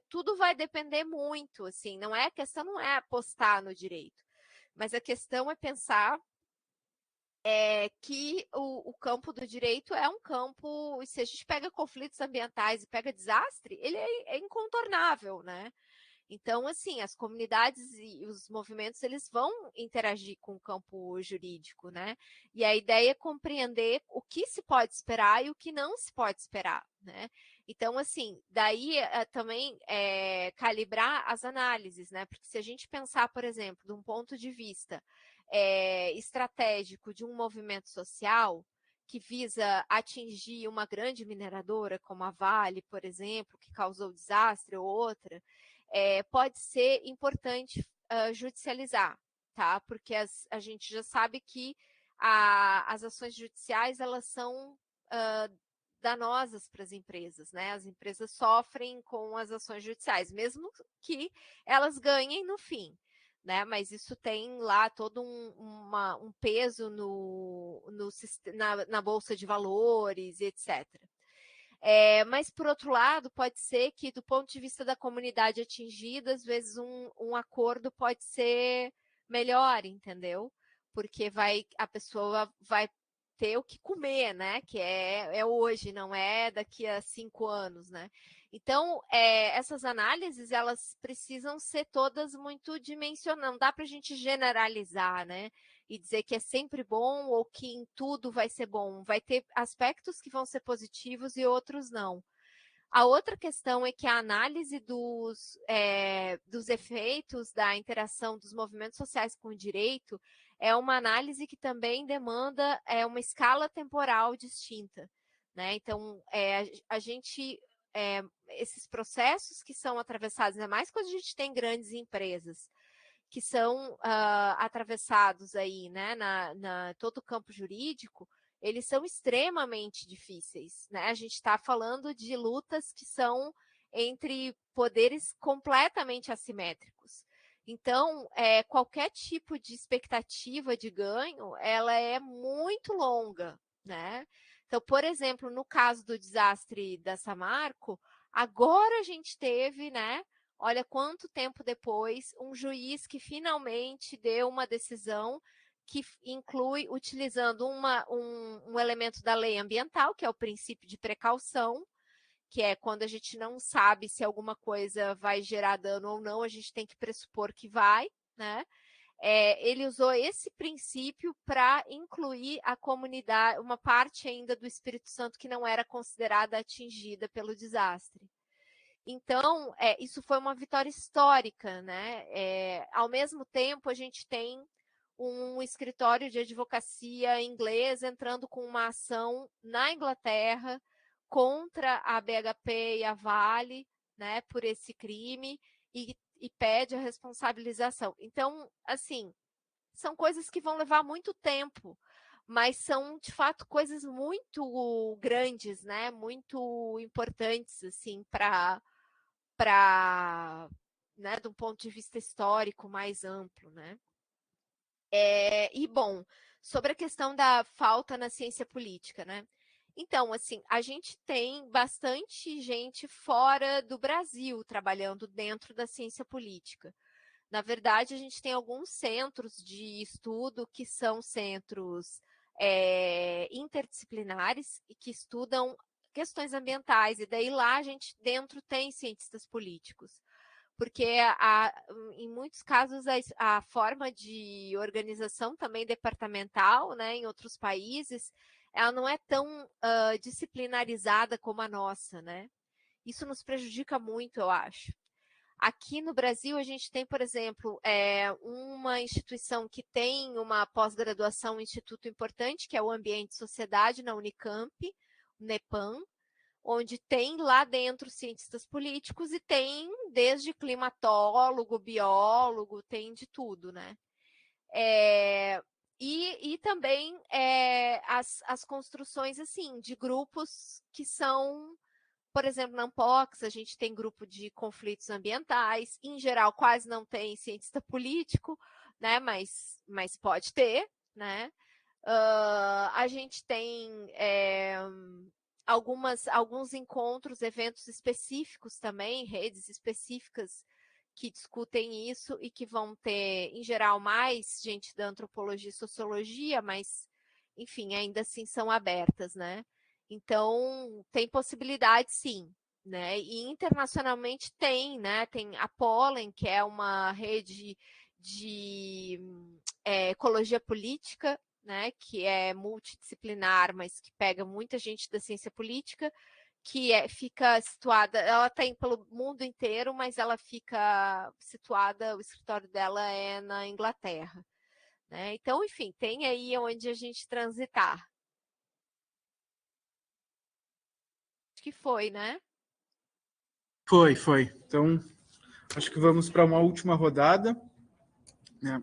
tudo vai depender muito, assim, a questão não é apostar no direito, mas a questão é pensar que o campo do direito é um campo, e se a gente pega conflitos ambientais e pega desastre, ele é incontornável, né? Então, assim, as comunidades e os movimentos, eles vão interagir com o campo jurídico, né? E a ideia é compreender o que se pode esperar e o que não se pode esperar, né? Então, assim, daí também calibrar as análises, né? Porque se a gente pensar, por exemplo, de um ponto de vista estratégico de um movimento social que visa atingir uma grande mineradora, como a Vale, por exemplo, que causou desastre, ou outra, pode ser importante judicializar, tá? Porque a gente já sabe que as ações judiciais elas são danosas para as empresas, né? As empresas sofrem com as ações judiciais, mesmo que elas ganhem no fim, né? Mas isso tem lá todo um peso na Bolsa de Valores, etc. Mas, por outro lado, pode ser que, do ponto de vista da comunidade atingida, às vezes um acordo pode ser melhor, entendeu? Porque a pessoa vai ter o que comer, né? Que é hoje, não é daqui a 5 anos, né? Então, essas análises, elas precisam ser todas muito dimensionadas. Não dá para a gente generalizar, né? E dizer que é sempre bom ou que em tudo vai ser bom. Vai ter aspectos que vão ser positivos e outros não. A outra questão é que a análise dos efeitos da interação dos movimentos sociais com o direito é uma análise que também demanda uma escala temporal distinta, né? Então, a gente esses processos que são atravessados, ainda mais quando a gente tem grandes empresas, que são atravessados aí, né, na todo o campo jurídico, eles são extremamente difíceis, né? A gente está falando de lutas que são entre poderes completamente assimétricos. Então, qualquer tipo de expectativa de ganho, ela é muito longa, né? Então, por exemplo, no caso do desastre da Samarco, agora a gente teve, né? Olha quanto tempo depois, um juiz que finalmente deu uma decisão que inclui, utilizando um elemento da lei ambiental, que é o princípio de precaução, que é quando a gente não sabe se alguma coisa vai gerar dano ou não, a gente tem que pressupor que vai, né? Ele usou esse princípio para incluir a comunidade, uma parte ainda do Espírito Santo que não era considerada atingida pelo desastre. Então, isso foi uma vitória histórica, né? Ao mesmo tempo, a gente tem um escritório de advocacia inglês entrando com uma ação na Inglaterra contra a BHP e a Vale, né, por esse crime e pede a responsabilização. Então, assim, são coisas que vão levar muito tempo, mas são, de fato, coisas muito grandes, né, muito importantes, assim, para né, de um ponto de vista histórico mais amplo, né? E, bom, sobre a questão da falta na ciência política, né? Então, assim, a gente tem bastante gente fora do Brasil trabalhando dentro da ciência política. Na verdade, a gente tem alguns centros de estudo que são centros interdisciplinares e que estudam questões ambientais, e daí lá a gente dentro tem cientistas políticos. Porque em muitos casos a forma de organização também departamental, né, em outros países, ela não é tão disciplinarizada como a nossa, né? Isso nos prejudica muito, eu acho. Aqui no Brasil, a gente tem, por exemplo, uma instituição que tem uma pós-graduação, um instituto importante, que é o Ambiente e Sociedade, na Unicamp, o NEPAM, onde tem lá dentro cientistas políticos e tem desde climatólogo, biólogo, tem de tudo, né? E também as construções, assim, de grupos que são, por exemplo, na Ampox, a gente tem grupo de conflitos ambientais, em geral quase não tem cientista político, né? Mas pode ter, né? A gente tem alguns encontros, eventos específicos também, redes específicas que discutem isso e que vão ter, em geral, mais gente da antropologia e sociologia, mas, enfim, ainda assim são abertas, né? Então, tem possibilidade, sim, né? E internacionalmente tem, né? Tem a Pollen, que é uma rede de ecologia política, né, que é multidisciplinar, mas que pega muita gente da ciência política, que fica situada, ela tem pelo mundo inteiro, mas ela fica situada, o escritório dela é na Inglaterra, né? Então, enfim, tem aí onde a gente transitar. Acho que foi, né? Foi. Então, acho que vamos para uma última rodada, né?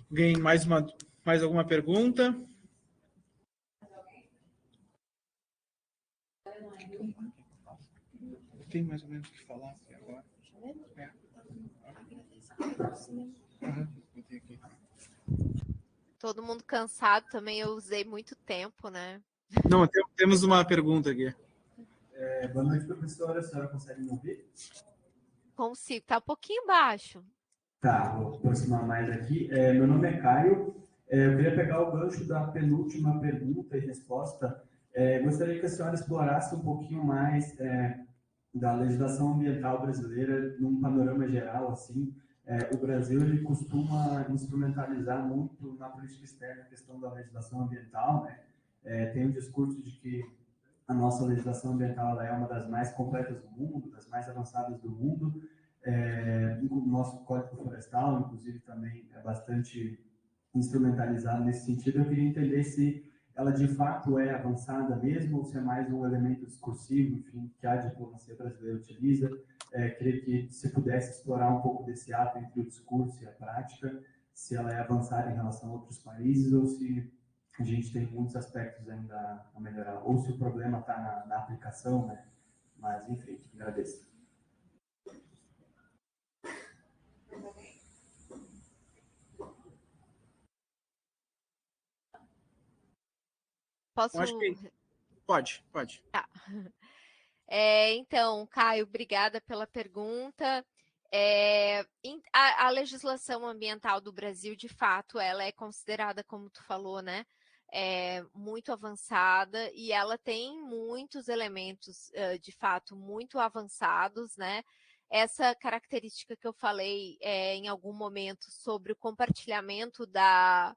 Alguém mais alguma pergunta? Tem mais ou menos o que falar agora? Todo mundo cansado também, eu usei muito tempo, né? Não, temos uma pergunta aqui. Boa noite, professora. A senhora consegue me ouvir? Consigo, tá um pouquinho baixo. Tá, vou aproximar mais aqui. Meu nome é Caio. Eu queria pegar o gancho da penúltima pergunta e resposta. Gostaria que a senhora explorasse um pouquinho mais da legislação ambiental brasileira num panorama geral, assim. O Brasil ele costuma instrumentalizar muito na política externa a questão da legislação ambiental, né? Tem um discurso de que a nossa legislação ambiental ela é uma das mais completas do mundo, das mais avançadas do mundo. O nosso Código Florestal, inclusive, também é bastante instrumentalizado nesse sentido. Eu queria entender se ela de fato é avançada mesmo, ou se é mais um elemento discursivo, enfim, que a diplomacia brasileira utiliza. Queria que se pudesse explorar um pouco desse ato entre o discurso e a prática, se ela é avançada em relação a outros países, ou se a gente tem muitos aspectos ainda a melhorar, ou se o problema está na aplicação, né? Mas, enfim, agradeço. Posso? Acho que... Pode. Tá. Então, Caio, obrigada pela pergunta. A legislação ambiental do Brasil, de fato, ela é considerada, como tu falou, né, muito avançada, e ela tem muitos elementos, de fato, muito avançados, né? Essa característica que eu falei em algum momento sobre o compartilhamento da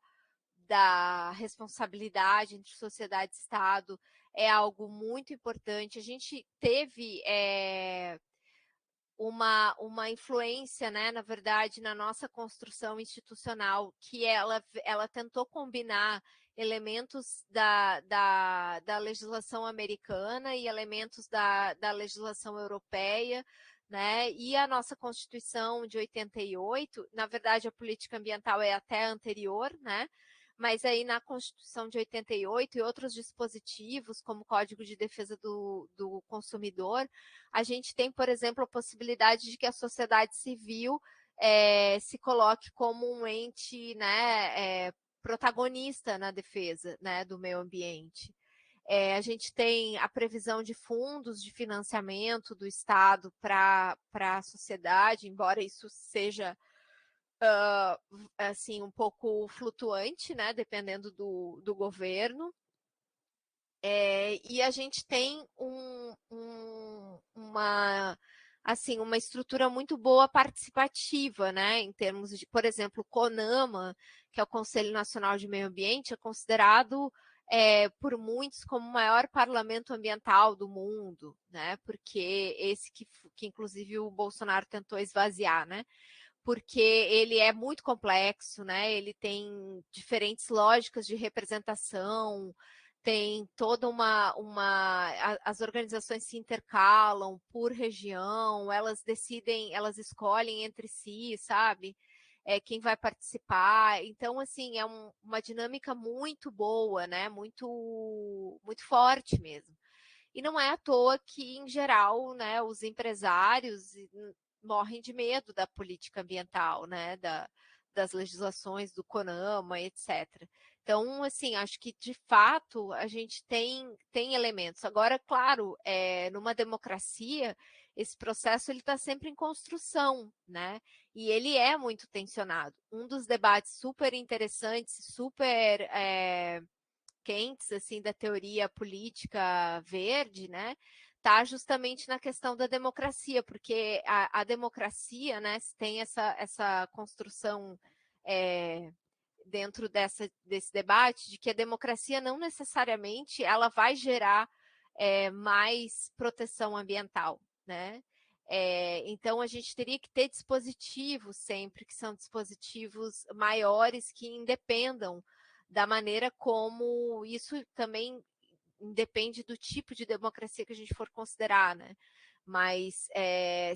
responsabilidade entre sociedade e Estado é algo muito importante. A gente teve uma influência, né, na verdade, na nossa construção institucional, que ela tentou combinar elementos da legislação americana e elementos da legislação europeia, né? E a nossa Constituição de 88, na verdade, a política ambiental é até anterior, né? Mas aí na Constituição de 88 e outros dispositivos, como o Código de Defesa do Consumidor, a gente tem, por exemplo, a possibilidade de que a sociedade civil se coloque como um ente, né, protagonista na defesa, né, do meio ambiente. A gente tem a previsão de fundos de financiamento do Estado para a sociedade, embora isso seja assim, um pouco flutuante, né, dependendo do governo. E a gente tem uma estrutura muito boa participativa, né, em termos de, por exemplo, o CONAMA, que é o Conselho Nacional de Meio Ambiente, é considerado por muitos como o maior parlamento ambiental do mundo, né, porque esse que inclusive o Bolsonaro tentou esvaziar, né, porque ele é muito complexo, né? Ele tem diferentes lógicas de representação, tem toda as organizações se intercalam por região, elas decidem, elas escolhem entre si, sabe? Quem vai participar. Então, assim, é uma dinâmica muito boa, né? Muito forte mesmo. E não é à toa que, em geral, né, os empresários morrem de medo da política ambiental, né, das legislações do CONAMA, etc. Então, assim, acho que, de fato, a gente tem elementos. Agora, claro, numa democracia, esse processo ele está sempre em construção, né? E ele é muito tensionado. Um dos debates super interessantes, super quentes, assim, da teoria política verde, né, está justamente na questão da democracia, porque a democracia, né, tem essa construção dentro desse debate de que a democracia não necessariamente ela vai gerar mais proteção ambiental, né? Então, a gente teria que ter dispositivos sempre, que são dispositivos maiores que independam da maneira como isso também depende do tipo de democracia que a gente for considerar, né? Mas é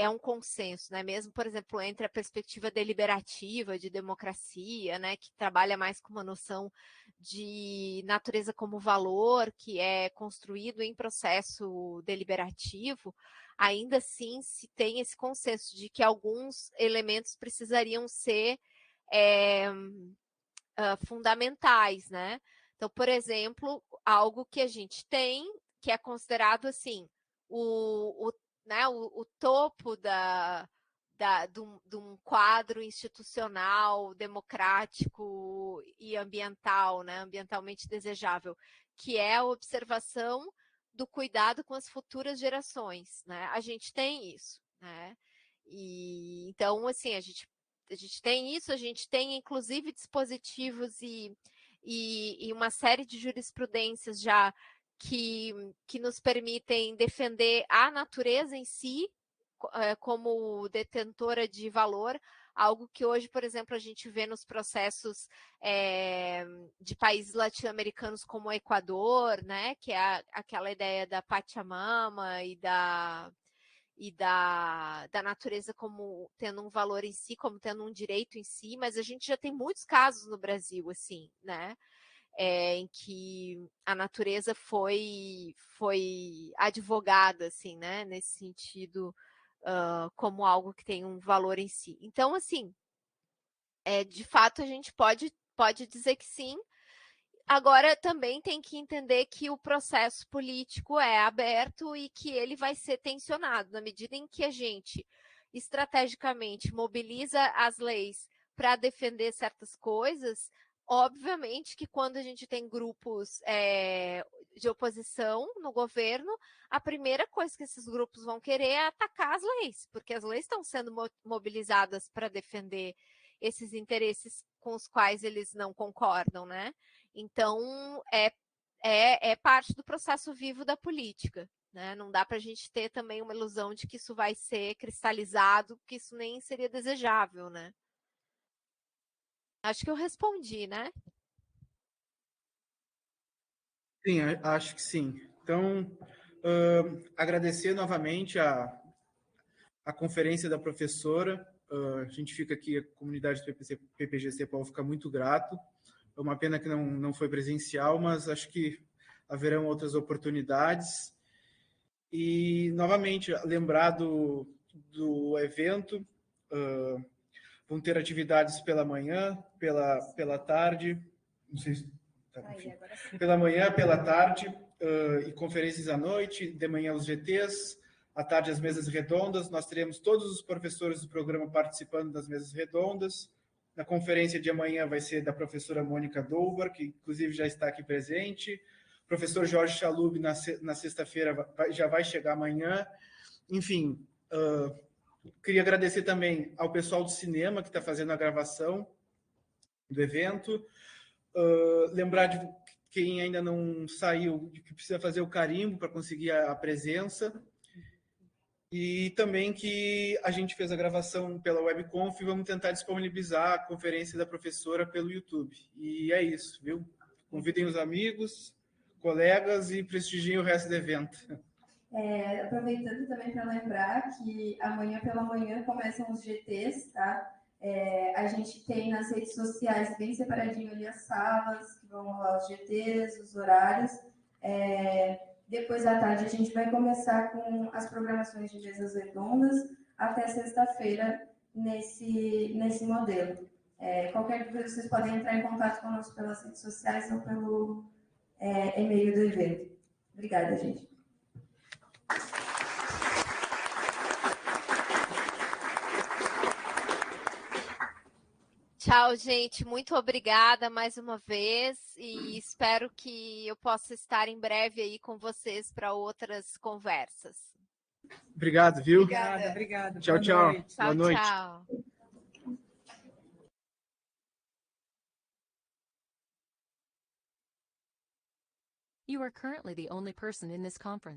um consenso, né? Mesmo, por exemplo, entre a perspectiva deliberativa de democracia, né, que trabalha mais com uma noção de natureza como valor, que é construído em processo deliberativo, ainda assim se tem esse consenso de que alguns elementos precisariam ser fundamentais, né? Então, por exemplo, algo que a gente tem, que é considerado assim, o topo de um quadro institucional, democrático e ambiental, né, ambientalmente desejável, que é a observação do cuidado com as futuras gerações, né? A gente tem isso, né? E então, assim, a gente tem isso, a gente tem inclusive dispositivos e uma série de jurisprudências já que nos permitem defender a natureza em si como detentora de valor, algo que hoje, por exemplo, a gente vê nos processos de países latino-americanos como o Equador, né, que é aquela ideia da Pachamama e da natureza como tendo um valor em si, como tendo um direito em si, mas a gente já tem muitos casos no Brasil, assim, né, em que a natureza foi advogada, assim, né, nesse sentido, como algo que tem um valor em si. Então, assim, de fato, a gente pode dizer que sim. Agora, também tem que entender que o processo político é aberto e que ele vai ser tensionado. Na medida em que a gente, estrategicamente, mobiliza as leis para defender certas coisas, obviamente que quando a gente tem grupos de oposição no governo, a primeira coisa que esses grupos vão querer é atacar as leis, porque as leis estão sendo mobilizadas para defender esses interesses com os quais eles não concordam, né? Então, é parte do processo vivo da política, né? Não dá para a gente ter também uma ilusão de que isso vai ser cristalizado, que isso nem seria desejável, né? Acho que eu respondi, né? Sim, acho que sim. Então, agradecer novamente a conferência da professora. A gente fica aqui, a comunidade do PPGC Paulo fica muito grato. É uma pena que não foi presencial, mas acho que haverão outras oportunidades. E, novamente, lembrar do evento. Vão ter atividades pela manhã, pela tarde, não sei se... Pela manhã, pela tarde, e conferências à noite, de manhã os GTs, à tarde as mesas redondas. Nós teremos todos os professores do programa participando das mesas redondas. Na conferência de amanhã vai ser da professora Mônica Doubar, que inclusive já está aqui presente. O professor Jorge Chalub, na sexta-feira, já vai chegar amanhã. Enfim, queria agradecer também ao pessoal do cinema que está fazendo a gravação do evento. Lembrar de quem ainda não saiu, que precisa fazer o carimbo para conseguir a presença. E também que a gente fez a gravação pela webconf e vamos tentar disponibilizar a conferência da professora pelo YouTube. E é isso, viu? Convidem os amigos, colegas e prestigiem o resto do evento. Aproveitando também para lembrar que amanhã pela manhã começam os GTs, tá? A gente tem nas redes sociais bem separadinho ali as salas, que vão rolar os GTs, os horários. Depois da tarde a gente vai começar com as programações de mesas redondas até sexta-feira nesse modelo. Qualquer dúvida, vocês podem entrar em contato conosco pelas redes sociais ou pelo e-mail do evento. Obrigada, gente. Tchau, gente. Muito obrigada mais uma vez e espero que eu possa estar em breve aí com vocês para outras conversas. Obrigado, viu? Obrigada. Tchau, tchau. Boa noite. Tchau. You are currently the only person in this conference.